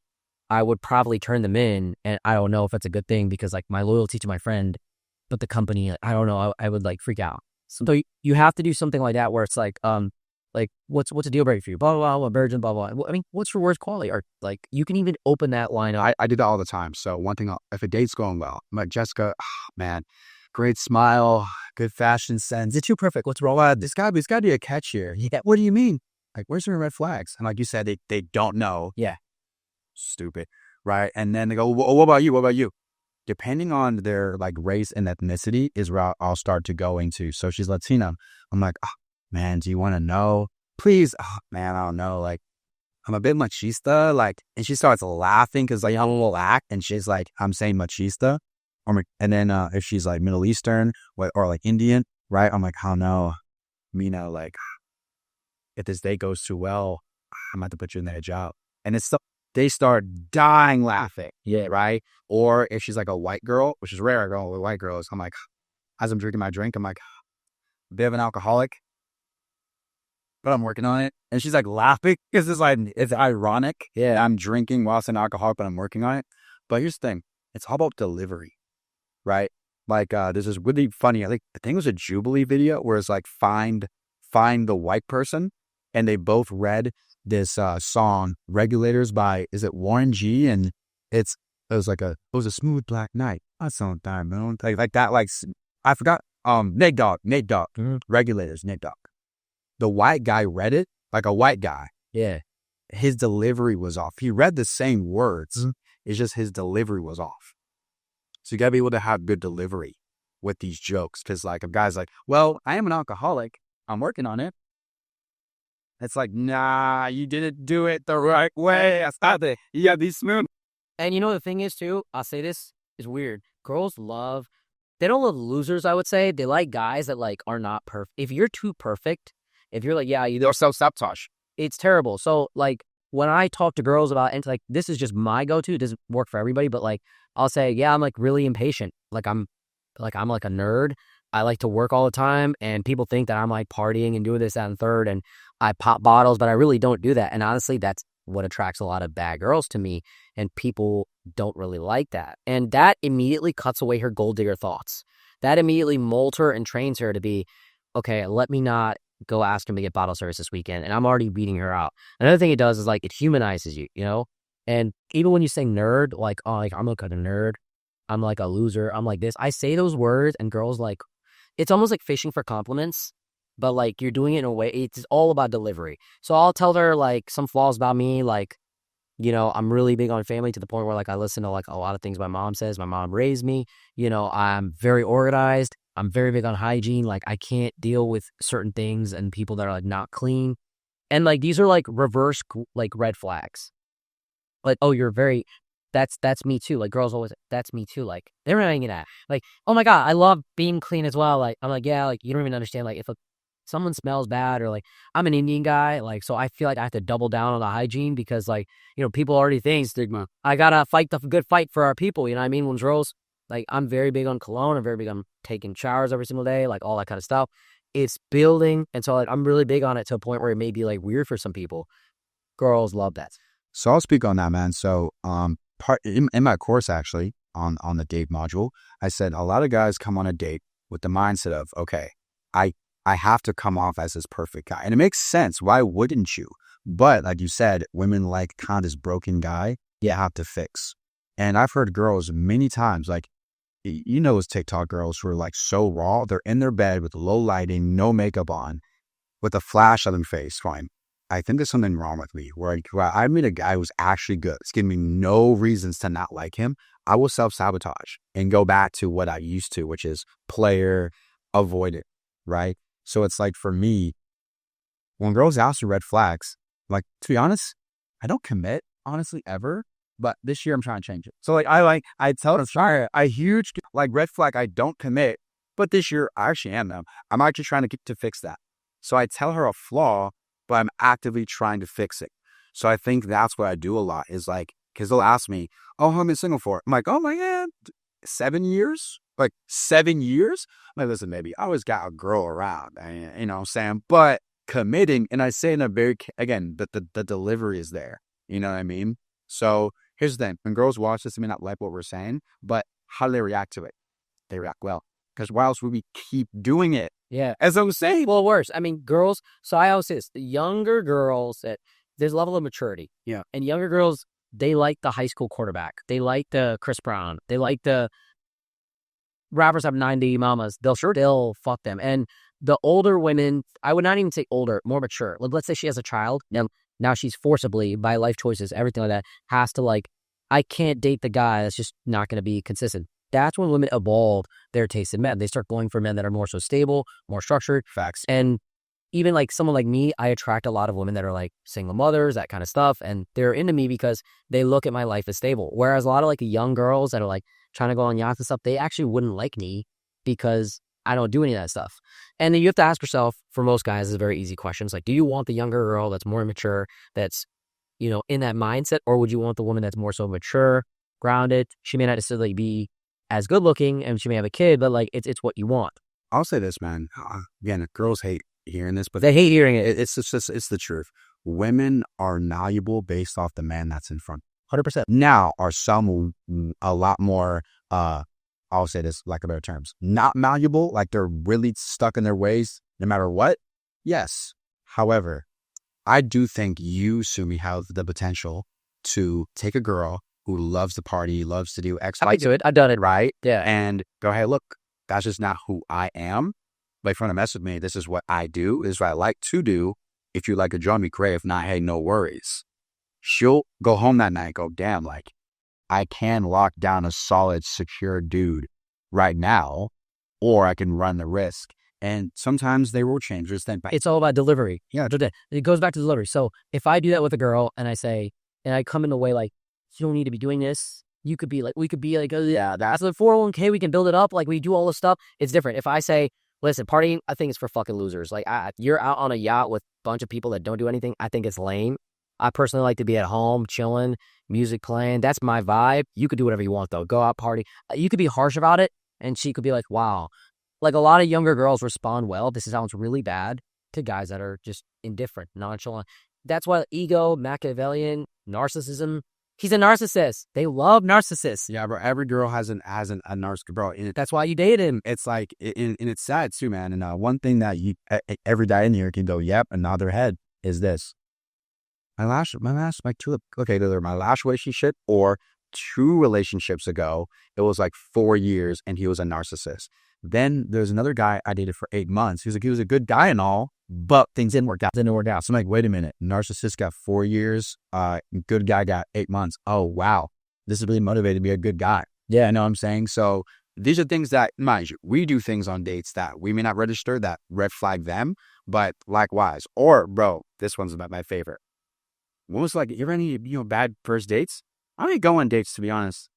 I would probably turn them in. And I don't know if that's a good thing because like my loyalty to my friend, but the company, I don't know, I would like freak out. So you have to do something like that where it's like what's a deal breaker for you? Blah blah blah, virgin, blah blah. I mean, what's your worst quality? Or like you can even open that line up. I do that all the time. So one thing, if a date's going well, I'm like, Jessica, man, great smile, good fashion sense. It's too perfect. What's wrong? This got to be a catch here. Yeah. What do you mean? Like, where's your red flags? And like you said, they don't know. Yeah. Stupid. Right. And then they go, well, what about you? What about you? Depending on their like race and ethnicity is where I'll start to go into. So she's Latina. I'm like, oh, man, do you want to know? Please. Oh, man, I don't know. Like, I'm a bit machista. Like, and she starts laughing because like I'm a little act. And she's like, I'm saying machista. And then if she's like Middle Eastern or like Indian, right? I'm like, I don't know. Mina, like, if this date goes too well, I'm about to put you in that job. And it's so, they start dying laughing. Yeah. Right. Or if she's like a white girl, which is rare, I go with white girls. I'm like, as I'm drinking my drink, I'm like, a bit of an alcoholic, but I'm working on it. And she's like laughing because it's ironic. Yeah. I'm drinking whilst an alcoholic, but I'm working on it. But here's the thing. It's all about delivery, right? Like, this is really funny. I think it was a Jubilee video where it's like, find the white person. And they both read this song, Regulators by, is it Warren G? And it was a smooth black night. I saw diamond. Like that, like, I forgot. Nate Dogg. Mm-hmm. Regulators, Nate Dogg. The white guy read it like a white guy. Yeah. His delivery was off. He read the same words. Mm-hmm. It's just his delivery was off. So you gotta be able to have good delivery with these jokes. Cause like a guy's like, well, I am an alcoholic. I'm working on it. It's like, nah, you didn't do it the right way. I thought that you gotta be smooth. And you know the thing is too, I'll say this is weird. Girls they don't love losers, I would say. They like guys that like are not perfect. If you're too perfect, if you're like, yeah, they're self-sabotage. It's terrible. So like when I talk to girls about, and like this is just my go-to, it doesn't work for everybody, but like I'll say, yeah, I'm like really impatient. I'm like a nerd. I like to work all the time, and people think that I'm like partying and doing this, that, and third, and I pop bottles, but I really don't do that. And honestly, that's what attracts a lot of bad girls to me, and people don't really like that. And that immediately cuts away her gold digger thoughts. That immediately molds her and trains her to be, okay, let me not go ask him to get bottle service this weekend, and I'm already beating her out. Another thing it does is like it humanizes you, you know? And even when you say nerd, like, oh, like I'm like a nerd, I'm like a loser, I'm like this. I say those words, and girls like, it's almost like fishing for compliments, but like you're doing it in a way, it's all about delivery. So I'll tell her like some flaws about me, like, you know, I'm really big on family to the point where like I listen to like a lot of things my mom says. My mom raised me, you know, I'm very organized. I'm very big on hygiene. Like I can't deal with certain things and people that are like not clean. And like these are like reverse like red flags. Like, oh, you're very, that's me too. Like girls always, that's me too. Like they're not hanging at. Like, oh my God, I love being clean as well. Like I'm like, yeah, like you don't even understand. Like if someone smells bad, or like I'm an Indian guy, like so I feel like I have to double down on the hygiene because like, you know, people already think stigma. I gotta fight the good fight for our people. You know what I mean? When girls, like I'm very big on cologne. I'm very big on taking showers every single day, like all that kind of stuff. It's building, and so like I'm really big on it to a point where it may be like weird for some people. Girls love that. So I'll speak on that, man. So part in my course actually on the date module, I said a lot of guys come on a date with the mindset of, okay, I have to come off as this perfect guy. And it makes sense. Why wouldn't you? But like you said, women like kind of this broken guy you have to fix. And I've heard girls many times, like, you know, it's TikTok girls who are like so raw. They're in their bed with low lighting, no makeup on, with a flash on their face. Fine. I think there's something wrong with me. Where I meet a guy who's actually good. It's giving me no reasons to not like him. I will self-sabotage and go back to what I used to, which is player, avoid it, right? So it's like for me, when girls ask me red flags, like, to be honest, I don't commit, honestly, ever. But this year I'm trying to change it. So I tell them, sorry, I huge, like red flag, I don't commit. But this year I actually am now. I'm actually trying to fix that. So I tell her a flaw, but I'm actively trying to fix it. So I think that's what I do a lot is like, because they'll ask me, oh, how long have you been single for? I'm like, oh my God, 7 years? Like 7 years? I'm like, listen, baby, I always got a girl around, you know what I'm saying? But committing, and I say in a very, again, the delivery is there. You know what I mean? So here's the thing. When girls watch this, they may not like what we're saying, but how do they react to it? They react well. Because why else would we keep doing it? Yeah. As I'm saying. Well, worse. I mean, girls. So I always say this: the younger girls, that there's a level of maturity. Yeah. And younger girls, they like the high school quarterback. They like the Chris Brown. They like the rappers have 90 mamas. They'll fuck them. And the older women, I would not even say older, more mature. Let's say she has a child. Now she's forcibly, by life choices, everything like that, has to like, I can't date the guy that's just not going to be consistent. That's when women evolve their taste in men. They start going for men that are more so stable, more structured. Facts. And even like someone like me, I attract a lot of women that are like single mothers, that kind of stuff. And they're into me because they look at my life as stable. Whereas a lot of like young girls that are like trying to go on yachts and stuff, they actually wouldn't like me because I don't do any of that stuff. And then you have to ask yourself, for most guys, it's a very easy question. It's like, do you want the younger girl that's more mature, that's, you know, in that mindset? Or would you want the woman that's more so mature, grounded? She may not necessarily be as good looking and she may have a kid, but like it's what you want. I'll say this, man. Again, girls hate hearing this, but they hate hearing it. It's the truth. Women are malleable based off the man that's in front. 100%. Now, are some a lot more, I'll say this like a better terms, not malleable, like they're really stuck in their ways no matter what? Yes. However, I do think you, Sumi, have the potential to take a girl who loves to party, loves to do X, I do it. I've done it. Right? Yeah. And go, hey, look, that's just not who I am. But if you want to mess with me, this is what I do. This is what I like to do. If you like to join me, great. If not, hey, no worries. She'll go home that night and go, damn, like, I can lock down a solid, secure dude right now, or I can run the risk. And sometimes they will change. It's all about delivery. Yeah. It goes back to delivery. So if I do that with a girl and I say, and I come in the way like, you don't need to be doing this. You could be like, we could be like, oh, yeah, that's the 401k. We can build it up. Like we do all this stuff. It's different. If I say, listen, partying, I think it's for fucking losers. Like you're out on a yacht with a bunch of people that don't do anything. I think it's lame. I personally like to be at home, chilling, music playing. That's my vibe. You could do whatever you want though. Go out, party. You could be harsh about it. And she could be like, wow. Like a lot of younger girls respond well. This sounds really bad to guys that are just indifferent, nonchalant. That's why ego, Machiavellian, narcissism. He's a narcissist. They love narcissists. Yeah, bro. Every girl has a narcissist, bro. That's why you date him. It's like, and it's sad too, man. And one thing that every guy in here can go, yep, and nod their head is this. My last either my last relationship or 2 relationships ago, it was like 4 years and he was a narcissist. Then there's another guy I dated for 8 months. He was a good guy and all, but things didn't work out. So I'm like, wait a minute. Narcissist got 4 years. Good guy got 8 months. Oh, wow. This is really motivated to be a good guy. Yeah, I know what I'm saying. So these are things that, mind you, we do things on dates that we may not register, that red flag them, but likewise. Or, bro, this one's my favorite. When was like, you ever any, bad first dates? I don't even go on dates, to be honest.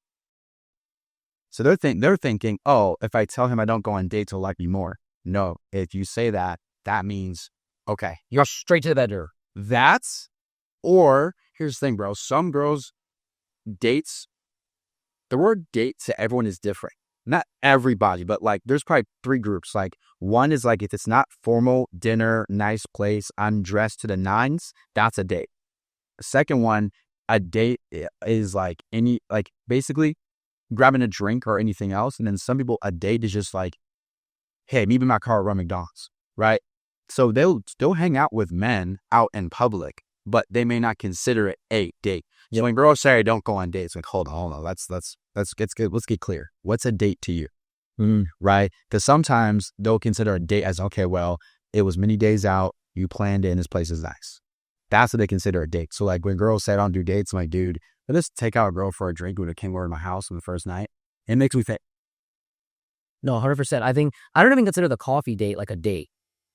So they're thinking, oh, if I tell him I don't go on dates, he'll like me more. No, if you say that, that means, okay, you're straight to the bedroom. Or here's the thing, bro. Some girls, dates, the word date to everyone is different. Not everybody, but like there's probably 3 groups. Like one is like, if it's not formal, dinner, nice place, I'm dressed to the nines, that's a date. The second one, a date is like basically grabbing a drink or anything else. And then some people, a date is just like, hey, meet me in my car, run McDonald's, right? So they'll still hang out with men out in public, but they may not consider it a date. Yep. So when girls say, don't go on dates, like, hold on, let's get clear. What's a date to you? Right? Because sometimes they'll consider a date as, okay, well, it was many days out, you planned it, and this place is nice. That's what they consider a date. So like when girls say I don't do dates, I'm like, dude, let's take out a girl for a drink when it came over to my house on the first night. It makes me think. No, 100%. I think I don't even consider the coffee date like a date.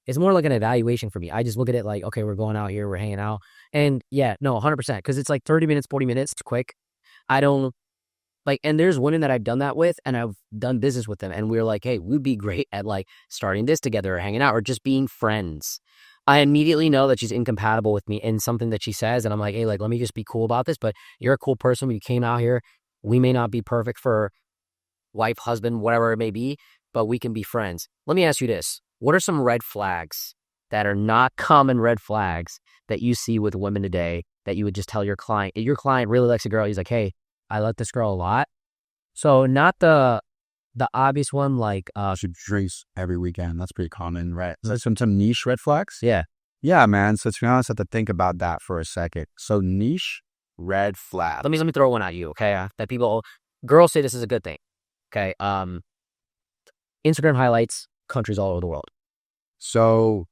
It's more like an evaluation for me. I just look at it like, okay, we're going out here, we're hanging out. And yeah, no, 100%. Because it's like 30 minutes, 40 minutes. It's quick. I don't like, and there's women that I've done that with and I've done business with them. And we're like, hey, we'd be great at like starting this together or hanging out or just being friends. I immediately know that she's incompatible with me in something that she says. And I'm like, hey, like, let me just be cool about this. But you're a cool person. You came out here. We may not be perfect for wife, husband, whatever it may be, but we can be friends. Let me ask you this. What are some red flags that are not common red flags that you see with women today that you would just tell your client? If your client really likes a girl, he's like, hey, I like this girl a lot. So not the the obvious one, like, She drinks every weekend. That's pretty common, right? So some niche red flags? yeah. Yeah, man. So to be honest, I have to think about that for a second. So niche red flag. Let me throw one at you, okay? That girls say this is a good thing, okay? Instagram highlights, countries all over the world. So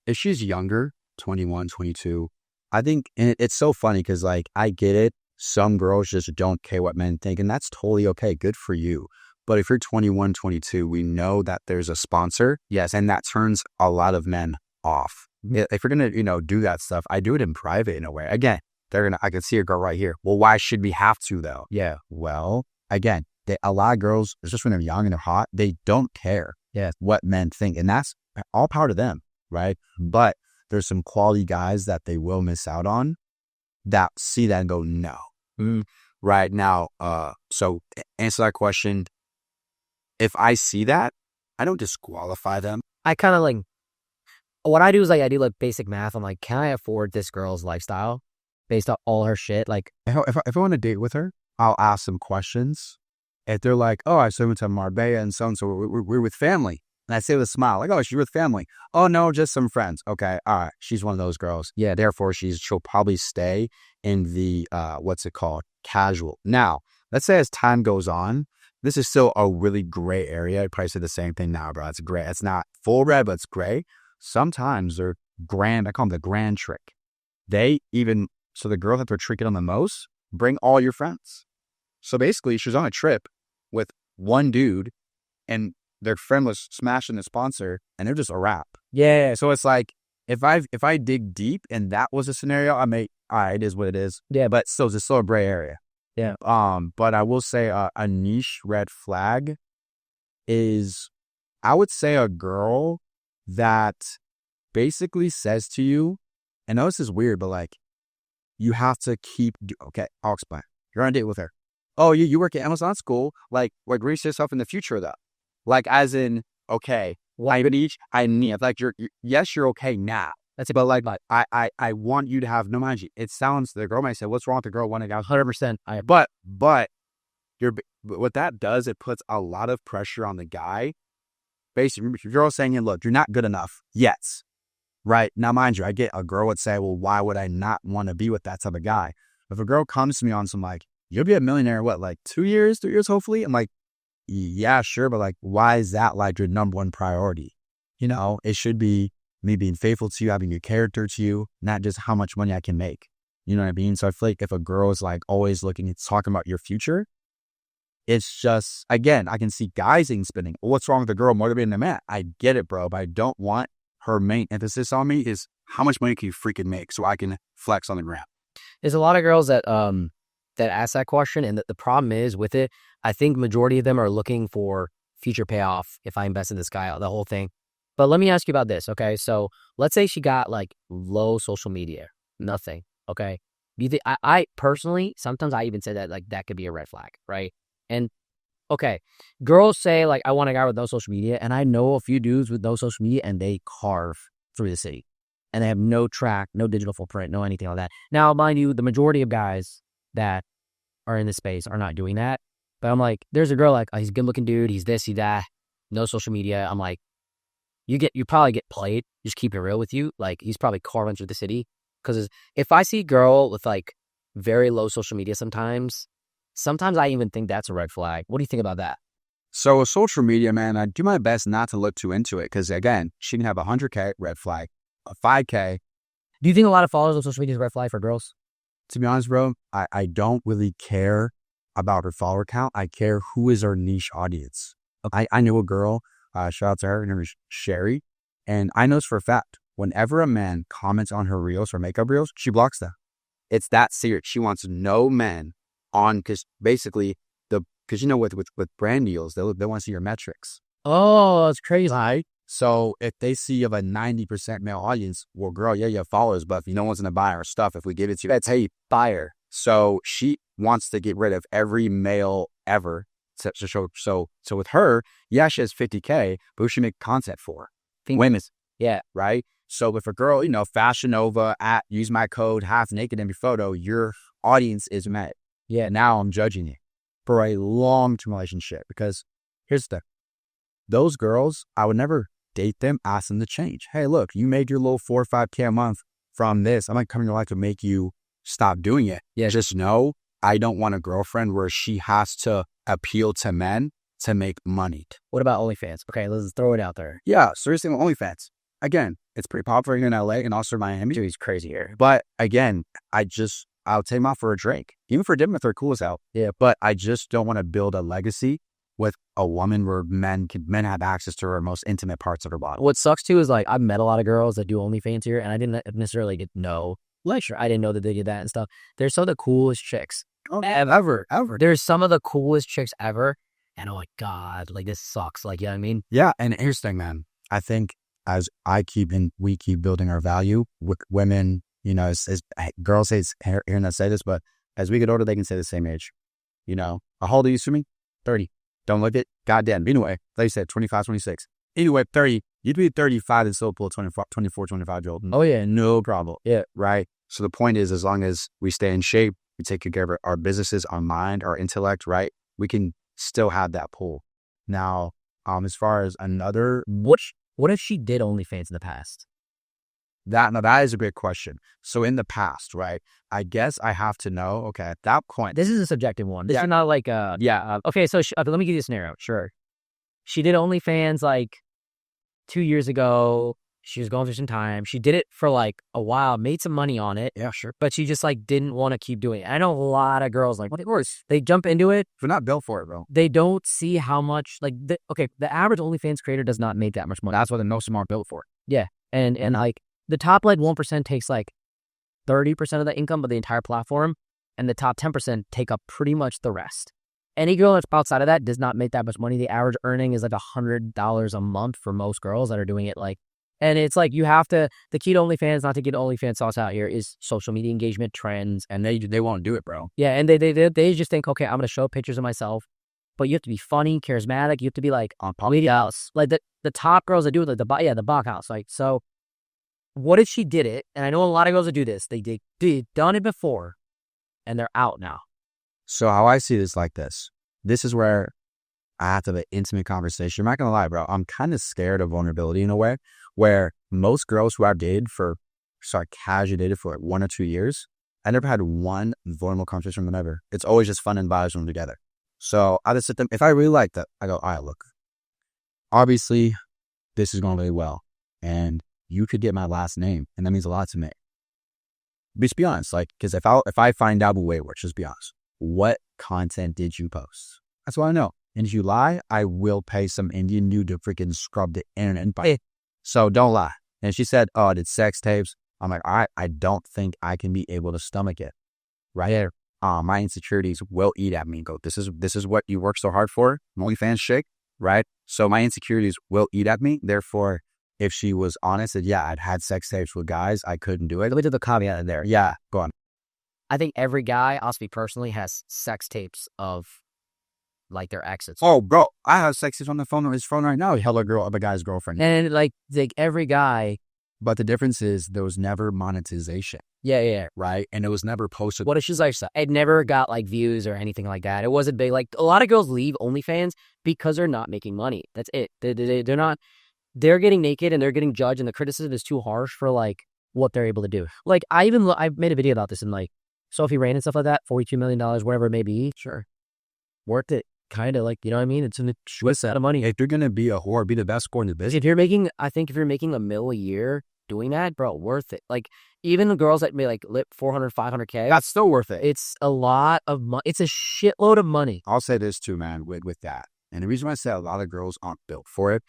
if she's younger, 21, 22, I think, and it's so funny because, like, I get it. Some girls just don't care what men think, and that's totally okay. Good for you. But if you're 21, 22, we know that there's a sponsor. Yes. And that turns a lot of men off. If you're going to, do that stuff, I do it in private in a way. Again, I can see a girl right here. Well, why should we have to though? Yeah. Well, again, a lot of girls, just when they're young and they're hot, they don't care what men think. And that's all power to them, right? But there's some quality guys that they will miss out on that see that and go, no. Right now, so answer that question. If I see that, I don't disqualify them. I kind of like, what I do is I do like basic math. I'm like, can I afford this girl's lifestyle based on all her shit? Like, if I want to date with her, I'll ask some questions. If they're like, oh, I went to Marbella and so we're with family. And I say with a smile, like, oh, she's with family. Oh, no, just some friends. Okay, all right. She's one of those girls. Yeah, therefore, she'll probably stay in the, what's it called? Casual. Now, let's say as time goes on, this is still a really gray area. I'd probably say the same thing now, bro. It's gray. It's not full red, but it's gray. Sometimes they're grand. I call them the grand trick. So the girl that they're tricking on the most, bring all your friends. So basically, she's on a trip with one dude and their friend was smashing the sponsor and they're just a wrap. Yeah. So it's like, if I dig deep and that was a scenario, all right, it is what it is. Yeah. But still, it's still a gray area. Yeah. But I will say a niche red flag is, I would say, a girl that basically says to you, and I know this is weird, but like, you have to okay, I'll explain. You're on a date with her. Oh, you work at Amazon School. Like reach yourself in the future though. Like as in, okay, I need like you're okay now. That's it. But like I want you to have no mind you. It sounds, the girl might say, what's wrong with the girl wanting out? 100%. But what that does, it puts a lot of pressure on the guy. Basically, if you're all saying, look, you're not good enough yet. Right. Now, mind you, I get a girl would say, well, why would I not want to be with that type of guy? If a girl comes to me on some like, you'll be a millionaire, what, like 2 years, 3 years, hopefully? I'm like, yeah, sure. But like, why is that like your number one priority? It should be me being faithful to you, having your character to you, not just how much money I can make. You know what I mean? So I feel like if a girl is like always talking about your future, it's just, again, I can see guys spinning. Well, what's wrong with the girl motivating the man? I get it, bro, but I don't want her main emphasis on me is how much money can you freaking make so I can flex on the gram. There's a lot of girls that ask that question, and the problem is with it, I think majority of them are looking for future payoff if I invest in this guy, the whole thing. But let me ask you about this, okay? So let's say she got like low social media, nothing, okay? Do you think, I personally, sometimes I even say that like that could be a red flag, right? And okay, girls say like, I want a guy with no social media, and I know a few dudes with no social media and they carve through the city and they have no track, no digital footprint, no anything like that. Now, mind you, the majority of guys that are in this space are not doing that. But I'm like, there's a girl like, oh, he's a good looking dude, he's this, he's that, no social media. I'm like, you probably get played. Just keep it real with you. Like, he's probably carving through the city. Because if I see a girl with like very low social media sometimes I even think that's a red flag. What do you think about that? So with social media, man, I do my best not to look too into it. Because again, she can have 100K, red flag, a 5K. Do you think a lot of followers on social media is a red flag for girls? To be honest, bro, I don't really care about her follower count. I care who is our niche audience. I know a girl, shout out to her name is Sherry. And I know this for a fact. Whenever a man comments on her reels or makeup reels, she blocks them. It's that serious. She wants no men on, because basically, because with brand deals, they want to see your metrics. Oh, that's crazy. Right? So if they see you have a 90% male audience, well, girl, yeah, you have followers, but if no one's going to buy our stuff, if we give it to you, that's how you buy her. So she wants to get rid of every male ever. So with her, yeah, she has 50K, but who should make content for? Women. Yeah. Right? So if a girl, Fashion Nova use my code half naked in your photo, your audience is met. Yeah. Now I'm judging you for a long-term relationship, because Here's the thing. Those girls, I would never date them, ask them to change. Hey, look, you made your little 4 or 5K a month from this. I'm not coming to your life to make you stop doing it. Yeah. Just know I don't want a girlfriend where she has to appeal to men to make money. What about OnlyFans? Okay, let's throw it out there. Yeah, seriously, OnlyFans. Again, it's pretty popular here in LA and also Miami. Dude, he's crazy here. But again, I'll take them out for a drink. Even for dinner if they're cool as hell. Yeah. But I just don't want to build a legacy with a woman where men have access to her most intimate parts of her body. What sucks too is like I've met a lot of girls that do OnlyFans here, and I didn't necessarily know. Like, sure, I didn't know that they did that and stuff. They're some of the coolest chicks ever. There's some of the coolest chicks ever, and oh my god, like this sucks. Like, you know what I mean? Yeah, and here's the thing, man. I think as we keep building our value with women, you know, as girls say, hearing us say this, but as we get older, they can say the same age. You know, how old are you, Sumi? 30. Don't look it. Goddamn. Anyway, like you said, 25, 26. Anyway, 30. You'd be 35 and still pull a 24, 25-year-old. Oh, yeah. No problem. Yeah. Right? So the point is, as long as we stay in shape, we take care of our businesses, our mind, our intellect, right? We can still have that pull. Now, as far as another... What if she did OnlyFans in the past? That is a great question. So in the past, right, I guess I have to know, okay, at that point. This is a subjective one. This is not like okay, so let me give you a scenario. Sure. She did OnlyFans like 2 years ago. She was going through some time. She did it for like a while, made some money on it. Yeah, sure. But she just like didn't want to keep doing it. I know a lot of girls like, of course, they jump into it. We're not built for it, bro. They don't see how much, like, the average OnlyFans creator does not make that much money. That's what most of them are built for. Yeah. And like, the top like 1% takes like 30% of the income of the entire platform, and the top 10% take up pretty much the rest. Any girl that's outside of that does not make that much money. The average earning is like $100 a month for most girls that are doing it. Like, and it's like you have to, the key to OnlyFans, not to get OnlyFans sauce out here, is social media engagement, trends. And they won't do it, bro. Yeah, and they just think, okay, I'm going to show pictures of myself. But you have to be funny, charismatic. You have to be like, on house. Like the top girls that do it, like the Bach house. Like, so what if she did it? And I know a lot of girls that do this. They've done it before, and they're out now. So how I see this like this. This is where I have to have an intimate conversation. I'm not going to lie, bro. I'm kind of scared of vulnerability in a way where most girls who I've casually dated for like 1 or 2 years, I never had one vulnerable conversation with them ever. It's always just fun and vibes when we're together. So I just sit them. If I really like that, I go, all right, look, obviously this is going really well. And you could get my last name. And that means a lot to me. Just be honest. Like, because if I find out the way it works, just be honest. What content did you post? That's what I know. And if you lie, I will pay some Indian dude to freaking scrub the internet and buy it. So don't lie. And she said, oh, I did sex tapes. I'm like, all right, I don't think I can be able to stomach it. Right there. My insecurities will eat at me and go, this is what you work so hard for. I'm OnlyFans chick, right? So my insecurities will eat at me. Therefore, if she was honest that, yeah, I'd had sex tapes with guys, I couldn't do it. Let me do the caveat in there. Yeah, go on. I think every guy, I'll speak personally, has sex tapes of like their exes. Oh, bro, I have sex tapes on his phone right now. Hella girl of a guy's girlfriend. And like every guy. But the difference is there was never monetization. Yeah. Right? And it was never posted. What if she's like, it never got like views or anything like that. It wasn't big. Like a lot of girls leave OnlyFans because they're not making money. That's it. They're not, they're getting naked and they're getting judged, and the criticism is too harsh for like what they're able to do. Like I made a video about this, and like Sophie Rain and stuff like that, $42 million, whatever it may be. Sure. Worth it. Kind of like, you know what I mean? It's an twist out of money. If you're going to be a whore, be the best whore in the business. If you're making $1 million a year doing that, bro, worth it. Like even the girls that may like lip 400, 500K. That's still worth it. It's a lot of money. It's a shitload of money. I'll say this too, man, with that. And the reason why I say a lot of girls aren't built for it,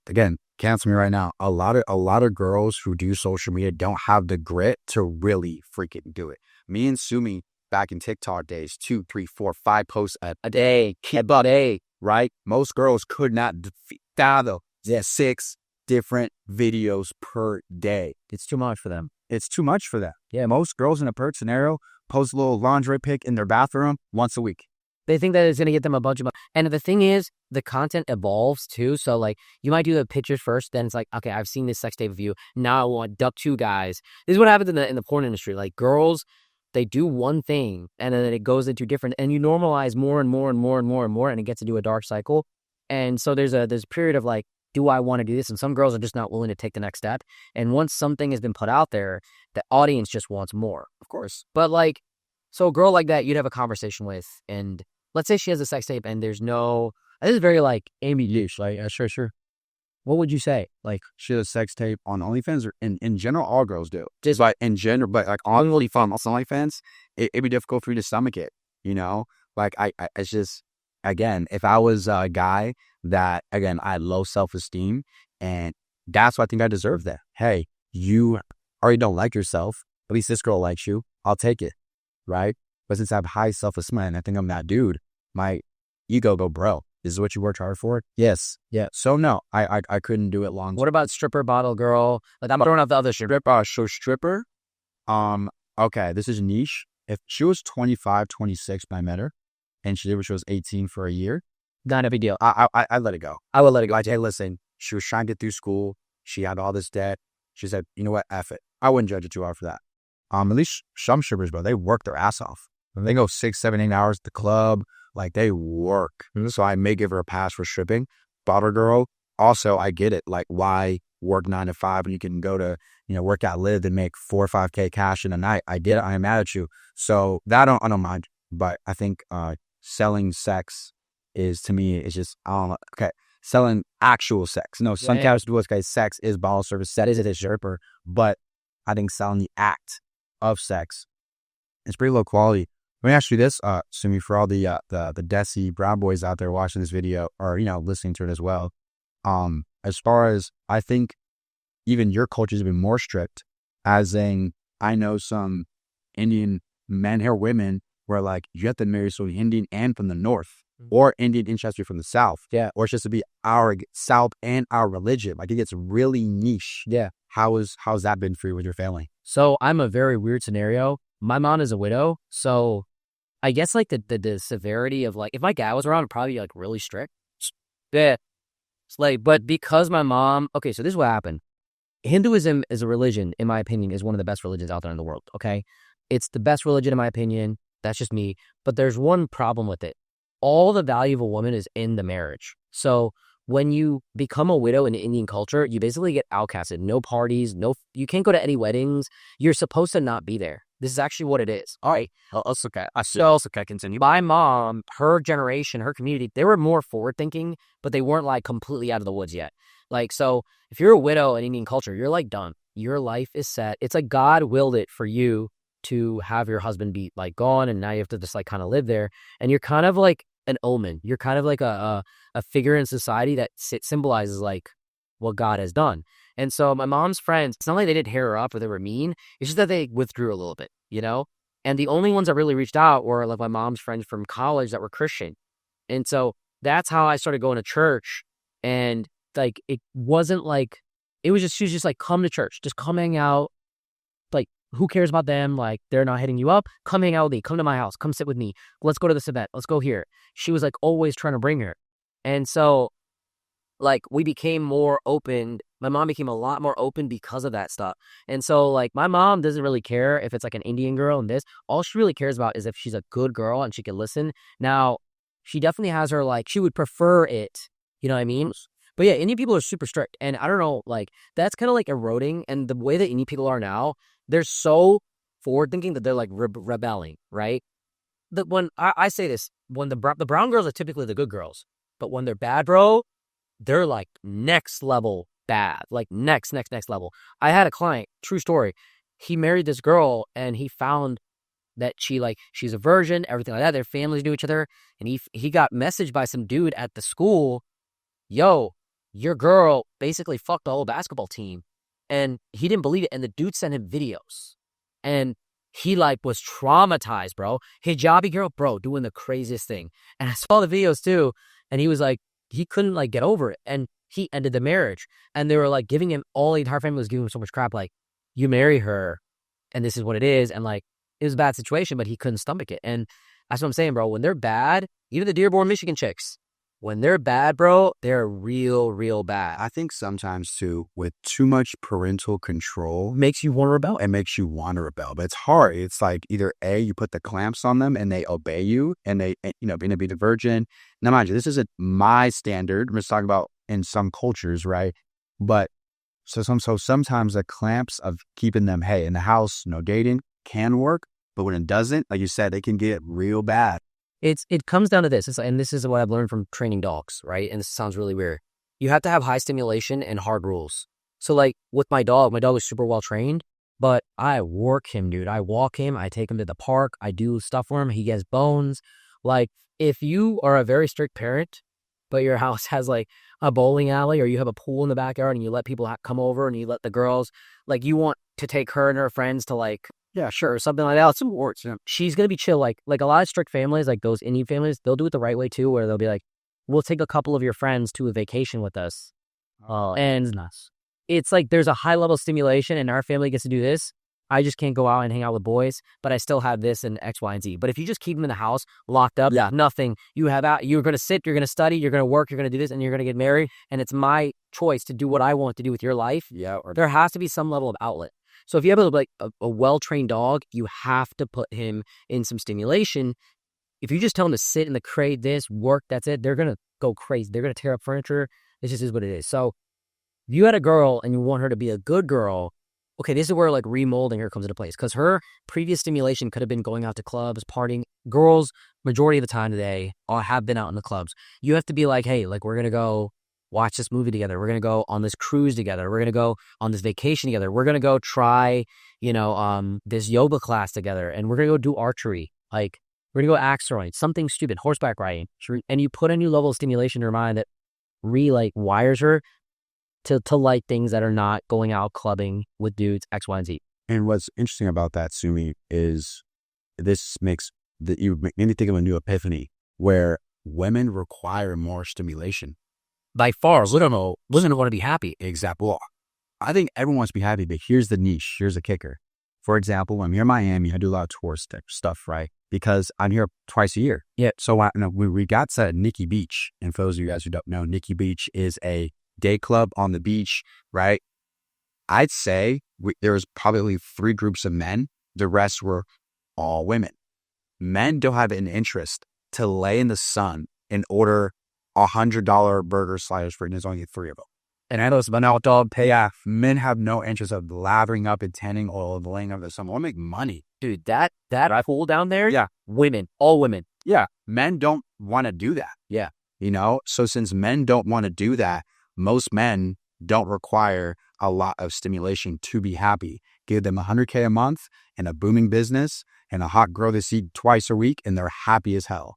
again, cancel me right now. A lot of girls who do social media don't have the grit to really freaking do it. Me and Sumi back in TikTok days, 2, 3, 4, 5 posts a day, right? Most girls could not fathom their 6 different videos per day. It's too much for them. It's too much for them. Yeah, most girls in a per scenario post a little lingerie pic in their bathroom once a week. They think that it's going to get them a bunch of money. And the thing is, the content evolves too. So like you might do the pictures first, then it's like, okay, I've seen this sex tape of you. Now I want to duck 2 guys. This is what happens in the porn industry. Like girls, they do one thing and then it goes into different, and you normalize more and more and more and more and more, and it gets into a dark cycle. And so there's a period of like, do I want to do this? And some girls are just not willing to take the next step. And once something has been put out there, the audience just wants more, of course. But like, so a girl like that, you'd have a conversation with, and let's say she has a sex tape and there's no, this is very like Amy Leash, like, sure. What would you say? Like, she has a sex tape on OnlyFans, or in general, all girls do. Just- but in general, but like on OnlyFans, it'd be difficult for you to stomach it, you know? Like, it's just, again, if I was a guy that, again, I had low self-esteem, and that's why I think I deserve that. Hey, you already don't like yourself. At least this girl likes you. I'll take it, right? But since I have high self-esteem and I think I'm that dude, my ego go, bro, this is what you worked hard for? Yes. Yeah. So no, I couldn't do it long. What about stripper, bottle girl? Like, I'm throwing out the other stripper. Stripper, okay, this is niche. If she was 25, 26 when I met her, and she was 18 for a year, not a big deal. I let it go. I would let it go. Like, hey, listen, she was trying to get through school. She had all this debt. She said, you know what, F it. I wouldn't judge it too hard for that. At least some strippers, bro, they work their ass off. They go 6, 7, 8 hours at the club. Like, they work. Mm-hmm. So I may give her a pass for stripping. Bottle girl, also, I get it. Like, why work 9 to 5 when you can go to, work out, live, and make 4 or 5K cash in a night? I get it. I am mad at you. So that I don't mind. But I think selling sex is, to me, it's just, I don't know. Okay, selling actual sex. No, some cats do it. Okay, sex is bottle service. That is a stripper. But I think selling the act of sex is pretty low quality. Let me ask you this, Sumi, for all the Desi brown boys out there watching this video, or, listening to it as well. As far as, I think even your culture has been more strict, as in, I know some Indian men or women where, like, you have to marry someone Indian and from the north, or Indian ancestry from the south. Yeah. Or it's just to be our South and our religion. Like, it gets really niche. Yeah. How's that been for you with your family? So I'm a very weird scenario. My mom is a widow, so I guess like the severity of, like, if my dad was around, I'd probably be like really strict. Yeah. It's like, but because my mom, okay, so this is what happened. Hinduism is a religion, in my opinion, is one of the best religions out there in the world. Okay. It's the best religion, in my opinion. That's just me. But there's one problem with it. All the value of a woman is in the marriage. So when you become a widow in Indian culture, you basically get outcasted. No parties, you can't go to any weddings. You're supposed to not be there. This is actually what it is. All right. Okay. So, continue. My mom, her generation, her community, they were more forward thinking, but they weren't like completely out of the woods yet. Like, so if you're a widow in Indian culture, you're like done. Your life is set. It's like God willed it for you to have your husband be like gone, and now you have to just like kind of live there. And you're kind of like an omen. You're kind of like a figure in society that symbolizes like what God has done. And so my mom's friends, it's not like they didn't hair her up or they were mean. It's just that they withdrew a little bit, And the only ones that really reached out were like my mom's friends from college that were Christian. And so that's how I started going to church. And like, it wasn't like, she was just like, come to church, just come hang out. Like, who cares about them? Like, they're not hitting you up. Come hang out with me. Come to my house. Come sit with me. Let's go to this event. Let's go here. She was like always trying to bring her. And so like, we became more open. My mom became a lot more open because of that stuff. And so like, my mom doesn't really care if it's like an Indian girl and this. All she really cares about is if she's a good girl and she can listen. Now, she definitely has her, like, she would prefer it. You know what I mean? But yeah, Indian people are super strict. And I don't know, like, that's kind of like eroding. And the way that Indian people are now, they're so forward thinking that they're like rebelling, right? When I say this, when the brown girls are typically the good girls, but when they're bad, bro, they're like next level bad, like next level. I had a client, true story. He married this girl and he found that she's a virgin, everything like that. Their families knew each other. And he got messaged by some dude at the school, yo, your girl basically fucked the whole basketball team. And he didn't believe it. And the dude sent him videos. And he like was traumatized, bro. Hijabi girl, bro, doing the craziest thing. And I saw the videos too. And he was like, he couldn't like get over it. And he ended the marriage. And they were like giving him, all the entire family was giving him so much crap. Like, you marry her and this is what it is. And like, it was a bad situation, but he couldn't stomach it. And that's what I'm saying, bro. When they're bad, even the Dearborn, Michigan chicks, When they're bad, bro, they're real bad. I think sometimes too, with too much parental control, Makes you want to rebel. it makes you want to rebel. But it's hard. It's like either A, you put the clamps on them and they obey you and they, being a virgin. Now, mind you, this isn't my standard. I'm just talking about in some cultures, right? But so sometimes the clamps of keeping them, hey, in the house, no dating can work. But when it doesn't, like you said, it can get real bad. It comes down to this, and this is what I've learned from training dogs, right? And this sounds really weird. You have to have high stimulation and hard rules. So like with my dog is super well trained, but I work him, dude. I walk him, I take him to the park, I do stuff for him, he gets bones. Like if you are a very strict parent, but your house has like a bowling alley or you have a pool in the backyard and you let people come over and you let the girls, like you want to take her and her friends to like, yeah, sure, something like that. Some warts. Yeah. She's gonna be chill. Like a lot of strict families, like those Indian families, they'll do it the right way too, where they'll be like, "We'll take a couple of your friends to a vacation with us." And it's like there's a high level of stimulation, and our family gets to do this. I just can't go out and hang out with boys, but I still have this and X, Y, and Z. But if you just keep them in the house, locked up, nothing. You're gonna sit, you're gonna study, you're gonna work, you're gonna do this, and you're gonna get married, and it's my choice to do what I want to do with your life. Yeah. There has to be some level of outlet. So if you have a well-trained dog, you have to put him in some stimulation. If you just tell him to sit in the crate, work, that's it, they're going to go crazy. They're going to tear up furniture. It just is what it is. So if you had a girl and you want her to be a good girl, okay, this is where like remolding her comes into place because her previous stimulation could have been going out to clubs, partying. Girls, majority of the time today, have been out in the clubs. You have to be like, hey, like we're going to go watch this movie together. We're going to go on this cruise together. We're going to go on this vacation together. We're going to go try, this yoga class together. And we're going to go do archery. Like, we're going to go axe throwing, something stupid, horseback riding. And you put a new level of stimulation in her mind that wires her to like things that are not going out clubbing with dudes, X, Y, and Z. And what's interesting about that, Sumi, is this you make me think of a new epiphany where women require more stimulation. By far, women want to be happy. Exactly. Well, I think everyone wants to be happy, but here's the niche. Here's the kicker. For example, when I'm here in Miami, I do a lot of tourist stuff, right? Because I'm here twice a year. Yeah. So we got to Nikki Beach. And for those of you guys who don't know, Nikki Beach is a day club on the beach, right? I'd say there was probably 3 groups of men. The rest were all women. Men don't have an interest to lay in the sun and order $100 burger sliders for it, and there's only 3 of them. And I know it's banal dog payoff. Men have no interest of lathering up in tanning oil and laying up the sun. I want to make money. Dude, that pool down there, yeah, women, all women. Yeah, men don't want to do that. Yeah. So since men don't want to do that, most men don't require a lot of stimulation to be happy. Give them $100K a month and a booming business and a hot girl they see twice a week, and they're happy as hell.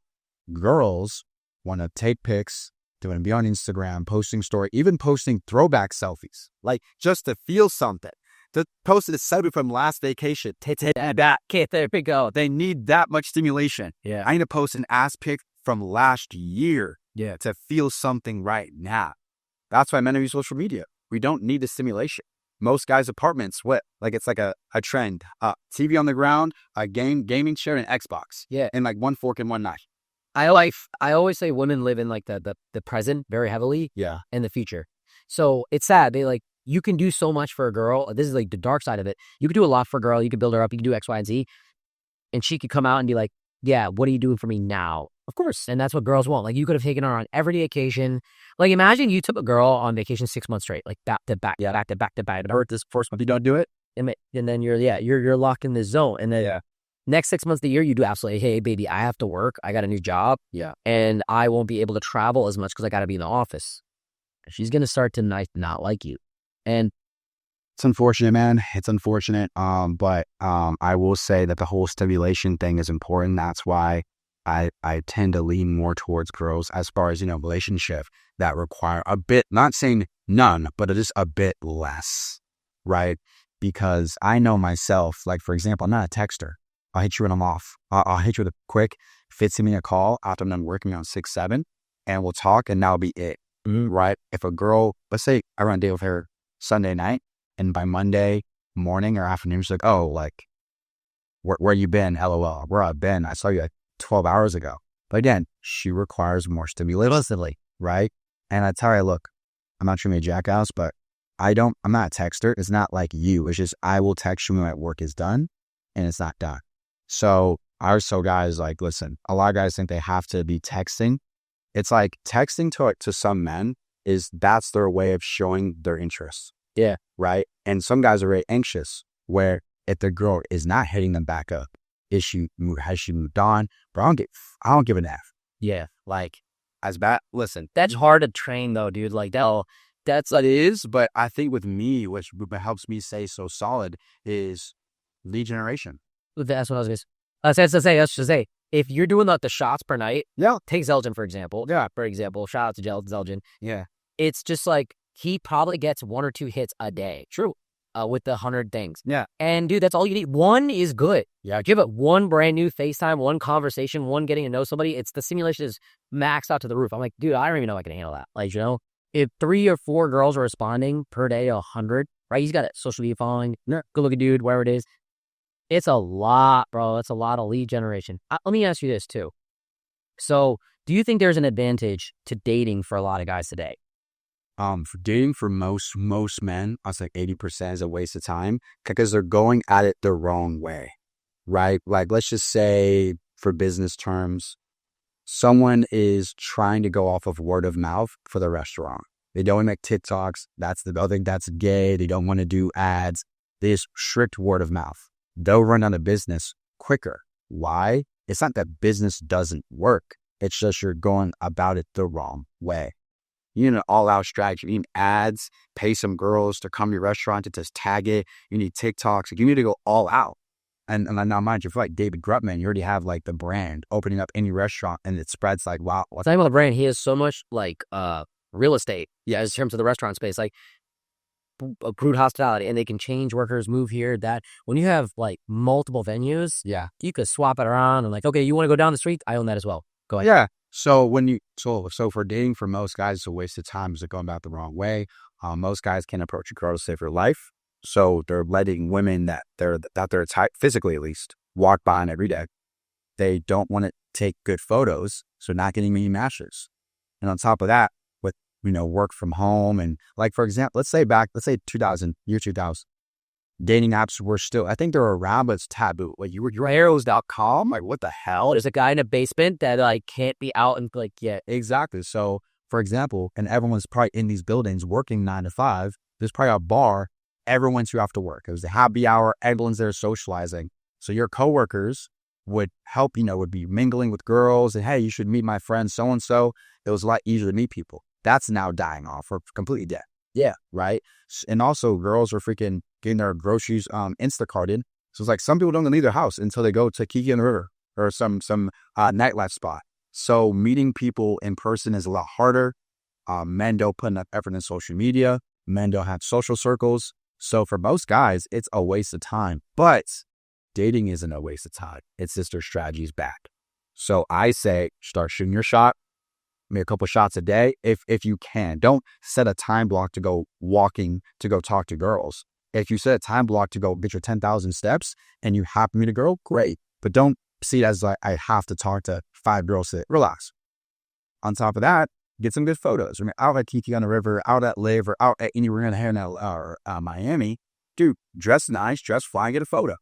Girls want to take pics, they want to be on Instagram, posting story, even posting throwback selfies, like just to feel something. To post a selfie from last vacation, there we go. They need that much stimulation. Yeah, I need to post an ass pic from last year. Yeah, to feel something right now. That's why men use social media. We don't need the stimulation. Most guys' apartments, it's like a trend. TV on the ground, a gaming chair, and Xbox. Yeah, and like one fork and one knife. I always say women live in like the present very heavily. Yeah. And the future. So it's sad. You can do so much for a girl. This is like the dark side of it. You could do a lot for a girl. You could build her up. You could do X, Y, and Z. And she could come out and be like, yeah, what are you doing for me now? Of course. And that's what girls want. Like you could have taken her on every day vacation. Like imagine you took a girl on vacation 6 months straight, like back to back, back to back to back. I heard this first month you don't do it. And then you're locked in this zone. And then next 6 months of the year, you do absolutely, hey, baby, I have to work. I got a new job. Yeah. And I won't be able to travel as much because I got to be in the office. She's going to start to not like you. And it's unfortunate, man. It's unfortunate. But I will say that the whole stimulation thing is important. That's why I tend to lean more towards girls as far as, relationship that require a bit, not saying none, but just a bit less, right? Because I know myself, like, for example, I'm not a texter. I'll hit you when I'm off. I'll hit you with a quick 15-minute call after I'm done working on 6, 7, and we'll talk, and that'll be it, right? If a girl, let's say I run a date with her Sunday night, and by Monday morning or afternoon, she's like, oh, like, where you been? LOL. Where I've been? I saw you like 12 hours ago. But again, she requires more stimulation, right? And I tell her, look, I'm not trying to be a jackass, but I'm not a texter. It's not like you. It's just I will text you when my work is done and it's not done. So I was so guys like, listen, a lot of guys think they have to be texting. It's like texting to some men that's their way of showing their interest. Yeah. Right. And some guys are very anxious where if the girl is not hitting them back up, has she moved on? But I don't give an F. Yeah. Like, As bad. Listen, that's hard to train though, dude. Like that's it is. But I think with me, which helps me stay so solid is lead generation. That's what I was going to say. If you're doing the shots per night, take Zeldin, for example. Yeah. For example, shout out to Zeldin. Yeah. It's just like he probably gets 1 or 2 hits a day. True. With the 100 things. Yeah. And dude, that's all you need. One is good. Yeah. Give it one brand new FaceTime, one conversation, one getting to know somebody. It's the simulation is maxed out to the roof. I'm like, dude, I don't even know if I can handle that. Like, if 3 or 4 girls are responding per day to 100, right? He's got a social media following, good looking dude, whatever it is. It's a lot, bro. It's a lot of lead generation. Let me ask you this too. So do you think there's an advantage to dating for a lot of guys today? For dating for most men, I was like 80% is a waste of time because they're going at it the wrong way, right? Like, let's just say for business terms, someone is trying to go off of word of mouth for the restaurant. They don't make TikToks. That's the other thing that's gay. They don't want to do ads. They just strict word of mouth. They'll run out of business quicker. Why? It's not that business doesn't work. It's just you're going about it the wrong way. You need an all-out strategy. You need ads, pay some girls to come to your restaurant to just tag it. You need TikToks. Like, you need to go all out. And now, mind you, for like David Grutman, you already have like the brand opening up any restaurant and it spreads like, wow. Talking about the brand, he has so much like real estate in terms of the restaurant space, like crude hospitality, and they can change workers, move here, that. When you have like multiple venues, you could swap it around and like, okay, you want to go down the street? I own that as well. Go ahead. Yeah. So so for dating, for most guys, it's a waste of time because they're going about the wrong way. Most guys can't approach a girl to save her life. So they're letting women that they're type, physically at least, walk by on every day. They don't want to take good photos, so not getting many matches. And on top of that, with work from home and like, for example, let's say 2000, dating apps were still, I think they're around, but it's taboo. Like your arrows.com, like what the hell? There's a guy in a basement that like can't be out and like, yeah. Exactly. So for example, and everyone's probably in these buildings working 9 to 5, there's probably a bar everyone's who have to work. It was a happy hour, everyone's there socializing. So your coworkers would help, would be mingling with girls and, hey, you should meet my friend so-and-so. It was a lot easier to meet people. That's now dying off or completely dead. Yeah. Right. And also girls are freaking getting their groceries Instacarted. So it's like some people don't leave their house until they go to Kiki and the River or some nightlife spot. So meeting people in person is a lot harder. Men don't put enough effort in social media. Men don't have social circles. So for most guys, it's a waste of time. But dating isn't a waste of time. It's just their strategies back. So I say start shooting your shot. Make a couple shots a day if you can. Don't set a time block to go walking, to go talk to girls. If you set a time block to go get your 10,000 steps and you happen to meet a girl, great. But don't see it as like I have to talk to 5 girls to relax. On top of that, get some good photos. I mean, out at Kiki on the River, out at Live, or out at anywhere in here or Miami. Dude, dress nice, dress fly, and get a photo.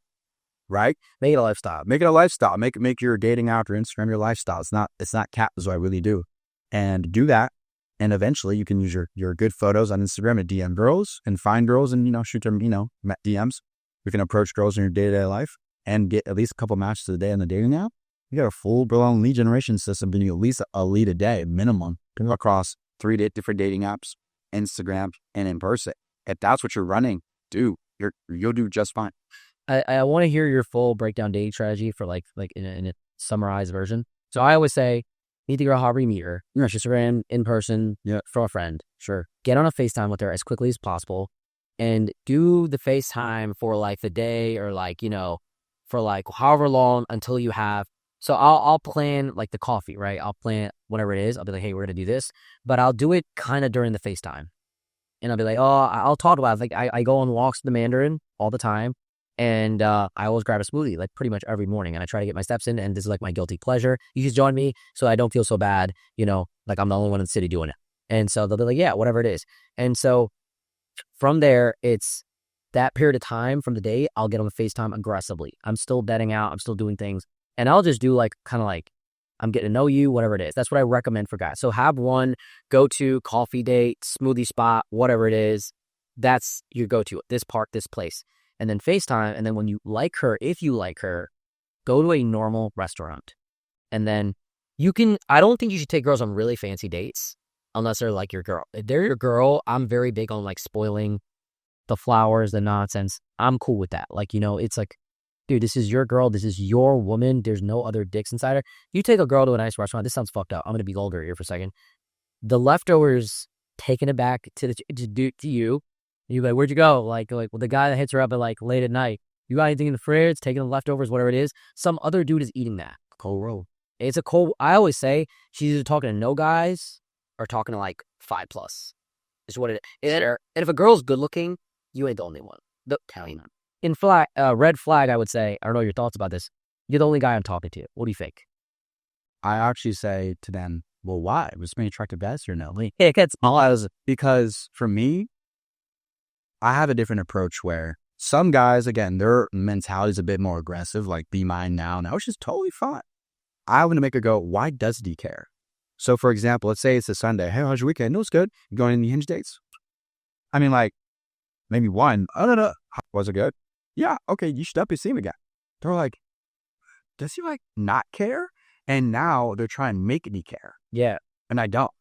Right? Make it a lifestyle. Make it a lifestyle. Make your dating app or Instagram your lifestyle. It's not cap, is what I really do. And do that. And eventually you can use your good photos on Instagram to DM girls and find girls and, shoot them, DMs. You can approach girls in your day-to-day life and get at least a couple matches a day on the dating app. You got a full-blown lead generation system, but you at least a lead a day minimum across 3 different dating apps, Instagram, and in person. If that's what you're running, dude, you'll do just fine. I want to hear your full breakdown dating strategy for like in a summarized version. So I always say, meet the girl however you meet her. She's in person, for a friend. Sure. Get on a FaceTime with her as quickly as possible and do the FaceTime for like the day or like, for like however long until you have. So I'll plan like the coffee, right? I'll plan whatever it is. I'll be like, hey, we're going to do this, but I'll do it kind of during the FaceTime. And I'll be like, oh, I'll talk about it. Like I go on walks to the Mandarin all the time. And I always grab a smoothie like pretty much every morning, and I try to get my steps in. And this is like my guilty pleasure. You just join me so I don't feel so bad, like I'm the only one in the city doing it. And so they'll be like, yeah, whatever it is. And so from there, it's that period of time from the day, I'll get on the FaceTime aggressively. I'm still bedding out. I'm still doing things. And I'll just do like kind of like, I'm getting to know you, whatever it is. That's what I recommend for guys. So have one go-to coffee date, smoothie spot, whatever it is. That's your go-to. This park, this place. And then FaceTime. And then when you like her, if you like her, go to a normal restaurant. And then I don't think you should take girls on really fancy dates unless they're like your girl. If they're your girl, I'm very big on like spoiling the flowers, the nonsense. I'm cool with that. Like, it's like, dude, this is your girl. This is your woman. There's no other dicks inside her. You take a girl to a nice restaurant. This sounds fucked up. I'm going to be vulgar here for a second. The leftovers taking it back to you. You like, where'd you go? Like, well, the guy that hits her up at like late at night. You got anything in the fridge? Taking the leftovers, whatever it is. Some other dude is eating that. Cold roll. It's a cold. I always say she's either talking to no guys or talking to like 5+. Is what it is. And if a girl's good looking, you ain't the only one. In red flag, I would say, I don't know your thoughts about this. You're the only guy I'm talking to. What do you think? I actually say to them, well, why? Was me attractive guys or no? Yeah, it's because for me, I have a different approach where some guys, again, their mentality is a bit more aggressive, like be mine now, which is totally fine. I want to make her go, why doesn't he care? So, for example, let's say it's a Sunday. Hey, how's your weekend? No, it's good. You going on any Hinge dates? I mean, like, maybe one. Oh, no. Was it good? Yeah. Okay. You should definitely see him again. They're like, does he like not care? And now they're trying to make me care. Yeah. And I don't.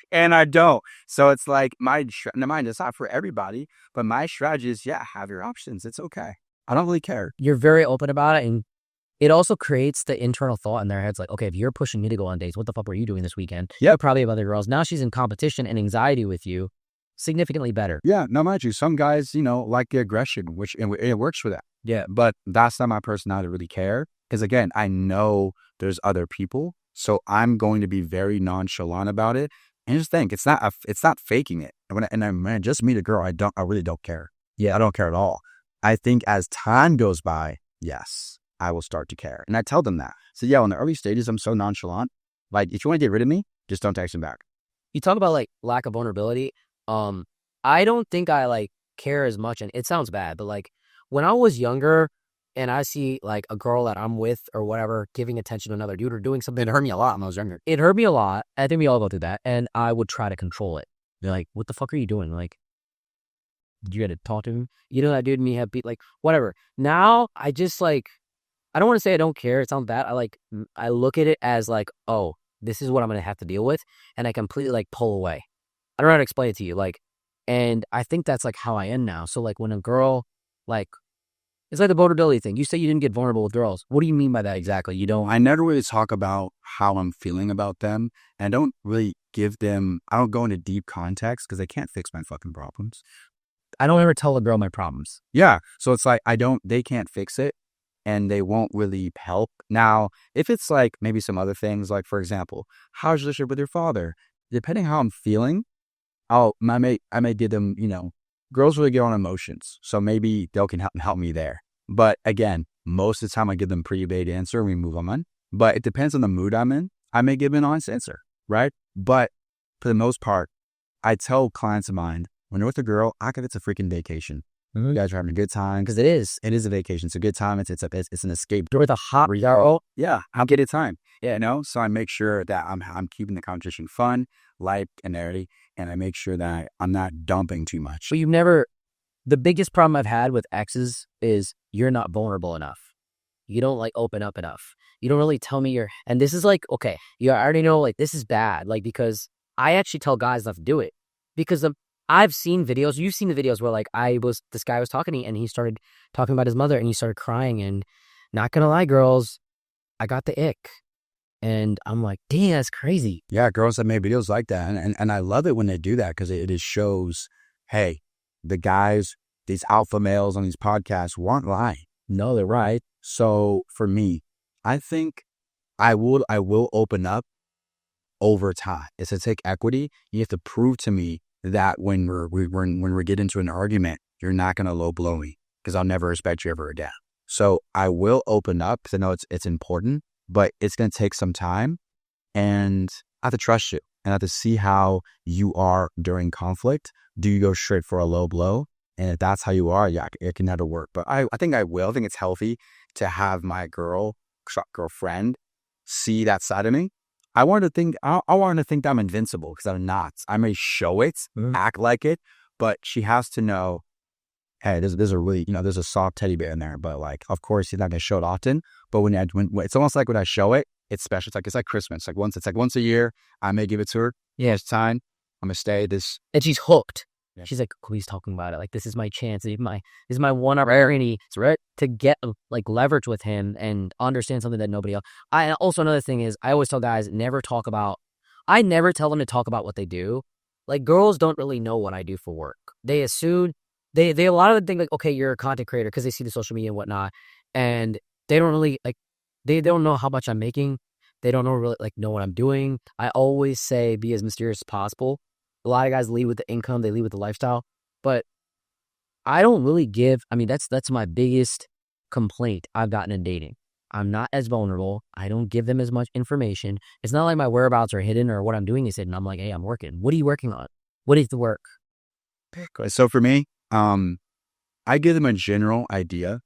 And I don't. So it's like mind, it's not for everybody, but my strategy is, have your options. It's okay. I don't really care. You're very open about it. And it also creates the internal thought in their heads like, okay, if you're pushing me to go on dates, what the fuck were you doing this weekend? Yeah. You probably have other girls. Now she's in competition and anxiety with you. Significantly better. Yeah, no, mind you, some guys, like the aggression, which it works for that. Yeah, but that's not my personality to really care. Because again, I know there's other people, so I'm going to be very nonchalant about it. And just think, it's not faking it. And when I just meet a girl, I really don't care. Yeah, I don't care at all. I think as time goes by, yes, I will start to care, and I tell them that. So yeah, in the early stages, I'm so nonchalant. Like, if you want to get rid of me, just don't text me back. You talk about like lack of vulnerability. I don't think I like care as much, and it sounds bad, but like when I was younger and I see like a girl that I'm with or whatever giving attention to another dude or doing something, it hurt me a lot when I was younger. It hurt me a lot. I think we all go through that, and I would try to control it. They're like, what the fuck are you doing? Like, you got to talk to him. That dude and me have beat, like, whatever. Now I just like, I don't want to say I don't care. It sounds bad. I look at it as like, oh, this is what I'm going to have to deal with. And I completely like pull away. I don't know how to explain it to you. Like, and I think that's like how I am now. So like when a girl, like, it's like the vulnerability thing. You say you didn't get vulnerable with girls. What do you mean by that exactly? You don't. I never really talk about how I'm feeling about them. And I don't really I don't go into deep context because they can't fix my fucking problems. I don't ever tell a girl my problems. Yeah. So it's like, they can't fix it and they won't really help. Now, if it's like maybe some other things, like for example, how's your relationship with your father? Depending how I'm feeling, I may give them, girls really get on emotions. So maybe they can help me there. But again, most of the time I give them pretty vague answer and we move on. But it depends on the mood I'm in. I may give an honest answer, right? But for the most part, I tell clients of mine, when you're with a girl, act like it's a freaking vacation. You guys are having a good time. Because it is. It is a vacation. It's a good time. It's an escape. You're with a hot girl. Yeah, I'll get it time. Yeah, so I make sure that I'm keeping the conversation fun, light, and airy, and I make sure that I'm not dumping too much. But the biggest problem I've had with exes is you're not vulnerable enough. You don't like open up enough. You don't really tell me and this is like, okay, you already know like this is bad. Like, because I actually tell guys not to do it because I've seen videos, you've seen the videos where like this guy was talking to me and he started talking about his mother and he started crying, and not gonna lie, girls, I got the ick. And I'm like, damn, that's crazy. Yeah, girls that make videos like that. And I love it when they do that because it just shows, hey, the guys, these alpha males on these podcasts weren't lying. No, they're right. So for me, I think I will open up over time. It's to take equity. You have to prove to me that when we get into an argument, you're not going to low blow me. because I'll never respect you ever again. So I will open up because I know it's important, but it's going to take some time, and I have to trust you and I have to see how you are during conflict. Do you go straight for a low blow? And if that's how you are, yeah, it can never work. But I think I will. I think it's healthy to have my girlfriend see that side of me. I want to think that I'm invincible because I'm not. I may show it, act like it, but she has to know, hey, there's a really, there's a soft teddy bear in there. But like, of course, he's not gonna show it often. But when it's almost like when I show it, it's special. It's like Christmas. It's like once a year, I may give it to her. Yeah, it's time. I'm gonna stay this, and she's hooked. Yeah. She's like, oh, he's talking about it. Like, this is my chance. This is my one opportunity to get like leverage with him and understand something that nobody else. Also, another thing is, I always tell guys, I never tell them to talk about what they do. Like, girls don't really know what I do for work. They assume they a lot of them think like, okay, you're a content creator because they see the social media and whatnot, and they don't really like, they don't know how much I'm making. They don't really know what I'm doing. I always say be as mysterious as possible. A lot of guys lead with the income, they lead with the lifestyle, but I don't really give. I mean, that's my biggest complaint I've gotten in dating. I'm not as vulnerable. I don't give them as much information. It's not like my whereabouts are hidden or what I'm doing is hidden. I'm like, hey, I'm working. What are you working on? What is the work? So for me, I give them a general idea.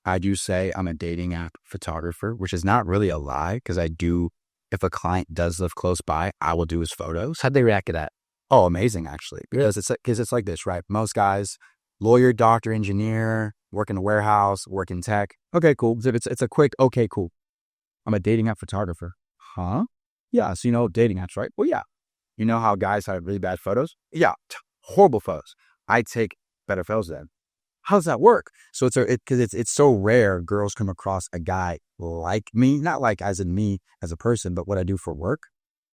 I do say I'm a dating app photographer, which is not really a lie because if a client does live close by, I will do his photos. How'd they react to that? Oh, amazing, actually. Because it's like this, right? Most guys, lawyer, doctor, engineer, work in a warehouse, work in tech. Okay, cool. It's a quick, okay, cool. I'm a dating app photographer. Huh? Yeah, so dating apps, right? Well, yeah. You know how guys have really bad photos? Yeah, horrible photos. I take better photos than them. How does that work? So it's so rare girls come across a guy like me, not like as in me as a person, but what I do for work.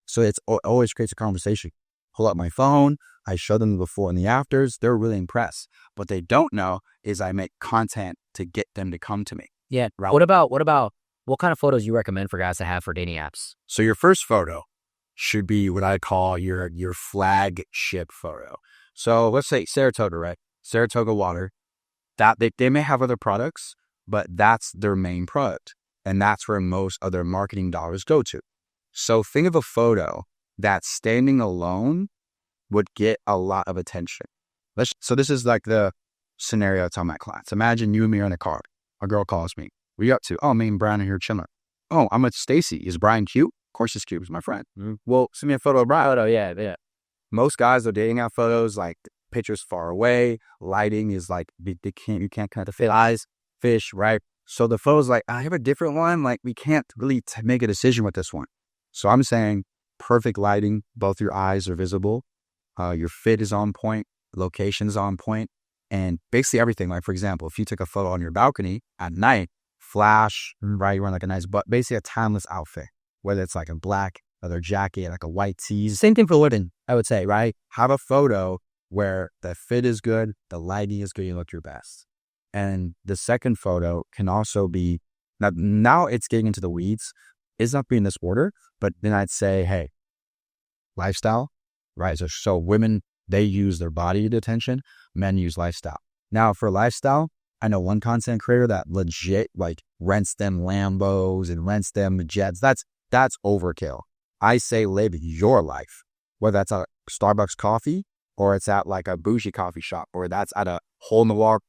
So it always creates a conversation. Pull up my phone. I show them the before and the afters. They're really impressed. What they don't know is I make content to get them to come to me. Yeah. Right? What kind of photos you recommend for guys to have for dating apps? So your first photo should be what I call your flagship photo. So let's say Saratoga, right? Saratoga water. That they may have other products, but that's their main product. And that's where most of their marketing dollars go to. So think of a photo that standing alone would get a lot of attention. So this is like the scenario I tell my clients. Imagine you and me are in a car. A girl calls me. What are you up to? Oh, me and Brian are here chilling. Oh, I'm with Stacy. Is Brian cute? Of course he's cute. He's my friend. Mm-hmm. Well, send me a photo of Brian. Oh, yeah. Most guys are dating out photos like pictures far away. Lighting is like, you can't kind of fit eyes, fish, right? So the photo's like, I have a different one. Like we can't really make a decision with this one. So I'm saying perfect lighting. Both your eyes are visible. Your fit is on point. Location is on point. And basically everything. Like for example, if you took a photo on your balcony at night, flash, right? You're wearing like a nice, but basically a timeless outfit, whether it's like a black leather jacket, like a white tee. Same thing for women, I would say, right? Have a photo where the fit is good, the lighting is good, you look your best. And the second photo can also be, now it's getting into the weeds. It's not being this order, but then I'd say, hey, lifestyle, right? So women, they use their body to attention. Men use lifestyle. Now for lifestyle, I know one content creator that legit like rents them Lambos and rents them jets. That's overkill. I say live your life, whether that's a Starbucks coffee or it's at like a bougie coffee shop, or that's at a hole in the wall,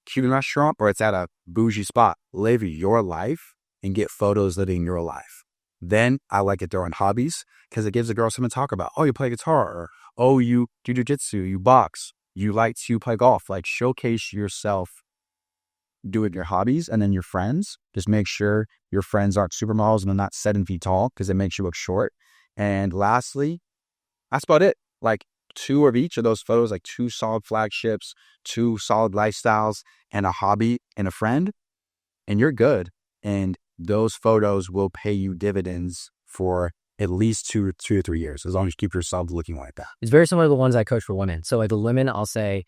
Cuban restaurant, or it's at a bougie spot. Live your life and get photos living your life. Then I like to throw in hobbies because it gives a girl something to talk about. Oh, you play guitar, or oh, you do jujitsu, you box, you play golf. Like showcase yourself doing your hobbies, and then your friends. Just make sure your friends aren't supermodels and they're not 7 feet tall because it makes you look short. And lastly, that's about it. Like 2 of each of those photos, like 2 solid flagships, 2 solid lifestyles, and a hobby and a friend, and you're good. And those photos will pay you dividends for at least 2 or 3 years, as long as you keep yourself looking like that. It's very similar to the ones I coach for women. So like the women, I'll say,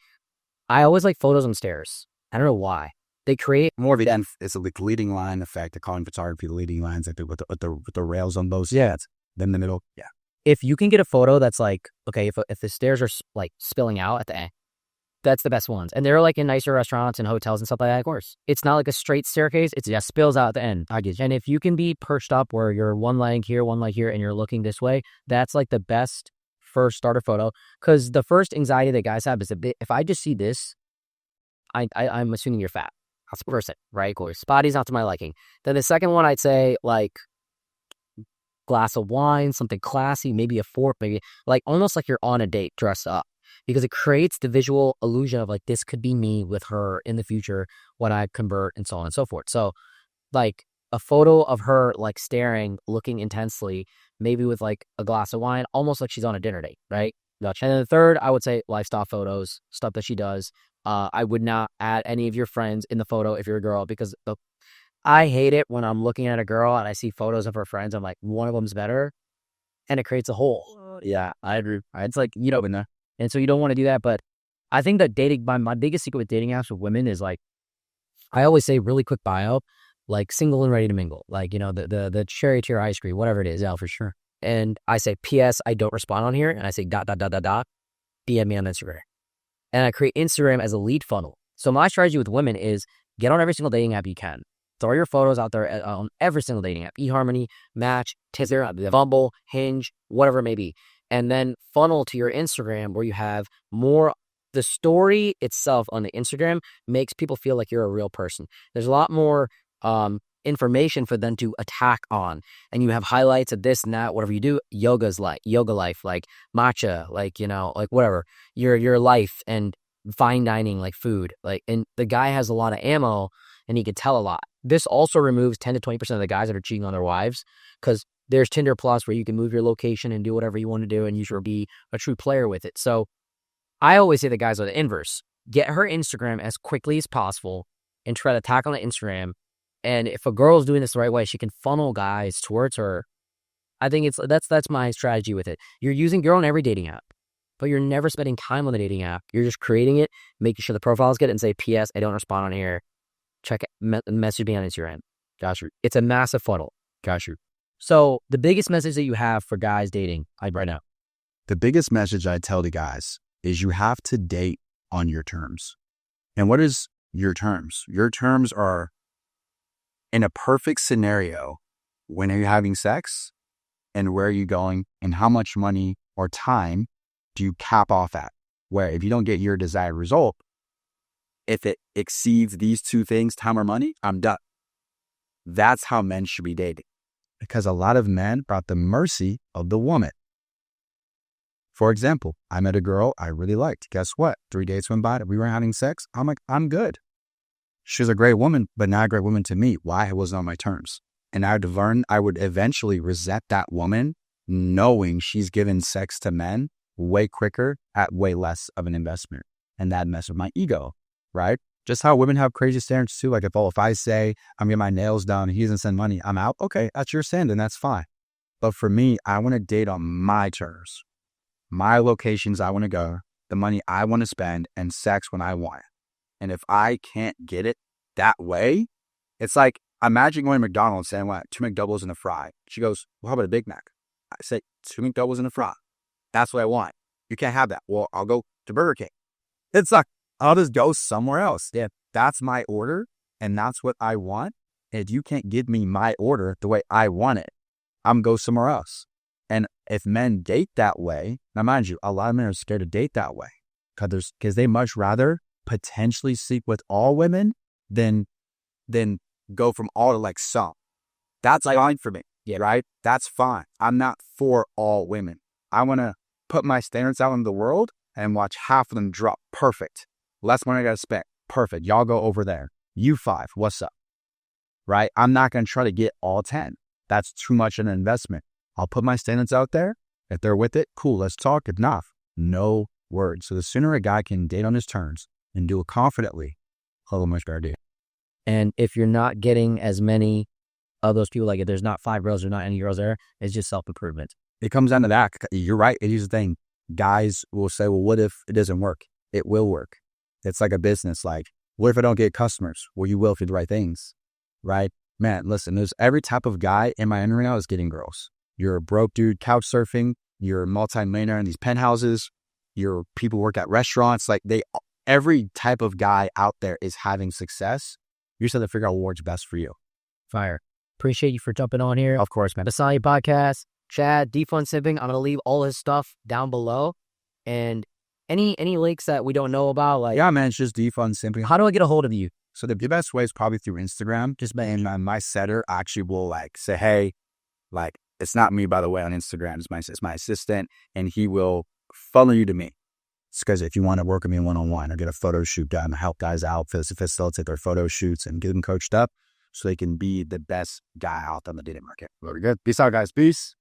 I always like photos on stairs. I don't know why. They create more of it. It's a like leading line effect. They're calling photography the leading lines, like with the rails on both sides. Then the middle. Yeah. If you can get a photo that's like, okay, if the stairs are like spilling out at the end, That's the best ones. And they're like in nicer restaurants and hotels and stuff like that, of course. It's not like a straight staircase. It's just spills out at the end. I get you. And if you can be perched up where you're one leg here, and you're looking this way, that's like the best first starter photo. Because the first anxiety that guys have is a bit, if I just see this, I'm assuming you're fat. That's the first thing, right? Of course. Body's not to my liking. Then the second one, I'd say like glass of wine, something classy, maybe a fork, maybe like almost like you're on a date dressed up. Because it creates the visual illusion of like, this could be me with her in the future when I convert and so on and so forth. So like a photo of her like staring, looking intensely, maybe with like a glass of wine, almost like she's on a dinner date, right? And then the third, I would say lifestyle photos, stuff that she does. I would not add any of your friends in the photo if you're a girl, because I hate it when I'm looking at a girl and I see photos of her friends. I'm like, one of them's better. And it creates a hole. Yeah, I agree. It's like, you know, and so you don't want to do that. But I think that dating, my biggest secret with dating apps with women is like, I always say really quick bio, like single and ready to mingle. Like, you know, the cherry to your ice cream, whatever it is, yeah, for sure. And I say, P.S. I don't respond on here. And I say, ... DM me on Instagram. And I create Instagram as a lead funnel. So my strategy with women is get on every single dating app you can. Throw your photos out there on every single dating app. eHarmony, Match, Tinder, Bumble, Hinge, whatever it may be. And then funnel to your Instagram where you have more. The story itself on the Instagram makes people feel like you're a real person. There's a lot more information for them to attack on. And you have highlights of this and that, whatever you do. Yoga life, like matcha, like, you know, like whatever. Your life and fine dining, like food. Like, and the guy has a lot of ammo and he could tell a lot. This also removes 10 to 20% of the guys that are cheating on their wives, because there's Tinder Plus where you can move your location and do whatever you want to do and you should be a true player with it. So I always say the guys are the inverse. Get her Instagram as quickly as possible and try to attack on the Instagram. And if a girl's doing this the right way, she can funnel guys towards her. I think that's my strategy with it. You're on every dating app, but you're never spending time on the dating app. You're just creating it, making sure the profile's good, and say, P.S. I don't respond on here. Check it, message me on Instagram. Got you. It's a massive funnel. Got you. So the biggest message that you have for guys dating right now? The biggest message I tell the guys is you have to date on your terms. And what is your terms? Your terms are, in a perfect scenario, when are you having sex and where are you going and how much money or time do you cap off at? Where if you don't get your desired result, if it exceeds these two things, time or money, I'm done. That's how men should be dating. Because a lot of men are at the mercy of the woman. For example, I met a girl I really liked. Guess what? 3 days went by, we were having sex. I'm like, I'm good. She's a great woman, but not a great woman to me. Why? It wasn't on my terms. And I would learn, I would eventually resent that woman knowing she's given sex to men way quicker at way less of an investment. And that messed with my ego, right? Just how women have crazy standards too. Like if I say I'm getting my nails done, he doesn't send money, I'm out. Okay, that's your standard, that's fine. But for me, I want to date on my terms, my locations I want to go, the money I want to spend, and sex when I want it. And if I can't get it that way, it's like, imagine going to McDonald's saying, what, 2 McDoubles and a fry. She goes, well, how about a Big Mac? I say, 2 McDoubles and a fry. That's what I want. You can't have that. Well, I'll go to Burger King. It's like, I'll just go somewhere else. Yeah, that's my order and that's what I want. And if you can't give me my order the way I want it, I'm going to go somewhere else. And if men date that way, now mind you, a lot of men are scared to date that way because they much rather potentially sleep with all women than go from all to like some. That's fine for me, right? That's fine. I'm not for all women. I want to put my standards out in the world and watch half of them drop. Perfect. Less money I got to spend. Perfect. Y'all go over there. You 5, what's up? Right? I'm not going to try to get all 10. That's too much an investment. I'll put my standards out there. If they're with it, cool, let's talk. If not, no words. So the sooner a guy can date on his terms and do it confidently, a little much better deal. And if you're not getting as many of those people, like if there's not 5 girls or not any girls there, it's just self-improvement. It comes down to that. You're right. It is the thing. Guys will say, well, what if it doesn't work? It will work. It's like a business. Like, what if I don't get customers? Well, you will if you do the right things, right? Man, listen, there's every type of guy in my end right now is getting girls. You're a broke dude couch surfing. You're a multi-millionaire in these penthouses. Your people work at restaurants. Like every type of guy out there is having success. You just have to figure out what works best for you. Fire. Appreciate you for jumping on here. Of course, man. Basani podcast, Chad, Defund Simping. I'm going to leave all his stuff down below. And any links that we don't know about, like, Yeah, man, it's just defund simping. how do I get a hold of you? So the best way is probably through Instagram. And my setter actually will like say, hey, like, it's not me, by the way, on Instagram. It's my assistant, and he will funnel you to me. It's because if you want to work with me one-on-one or get a photo shoot done, help guys out, facilitate their photo shoots and get them coached up so they can be the best guy out on the dating market. Very good. Peace out, guys. Peace.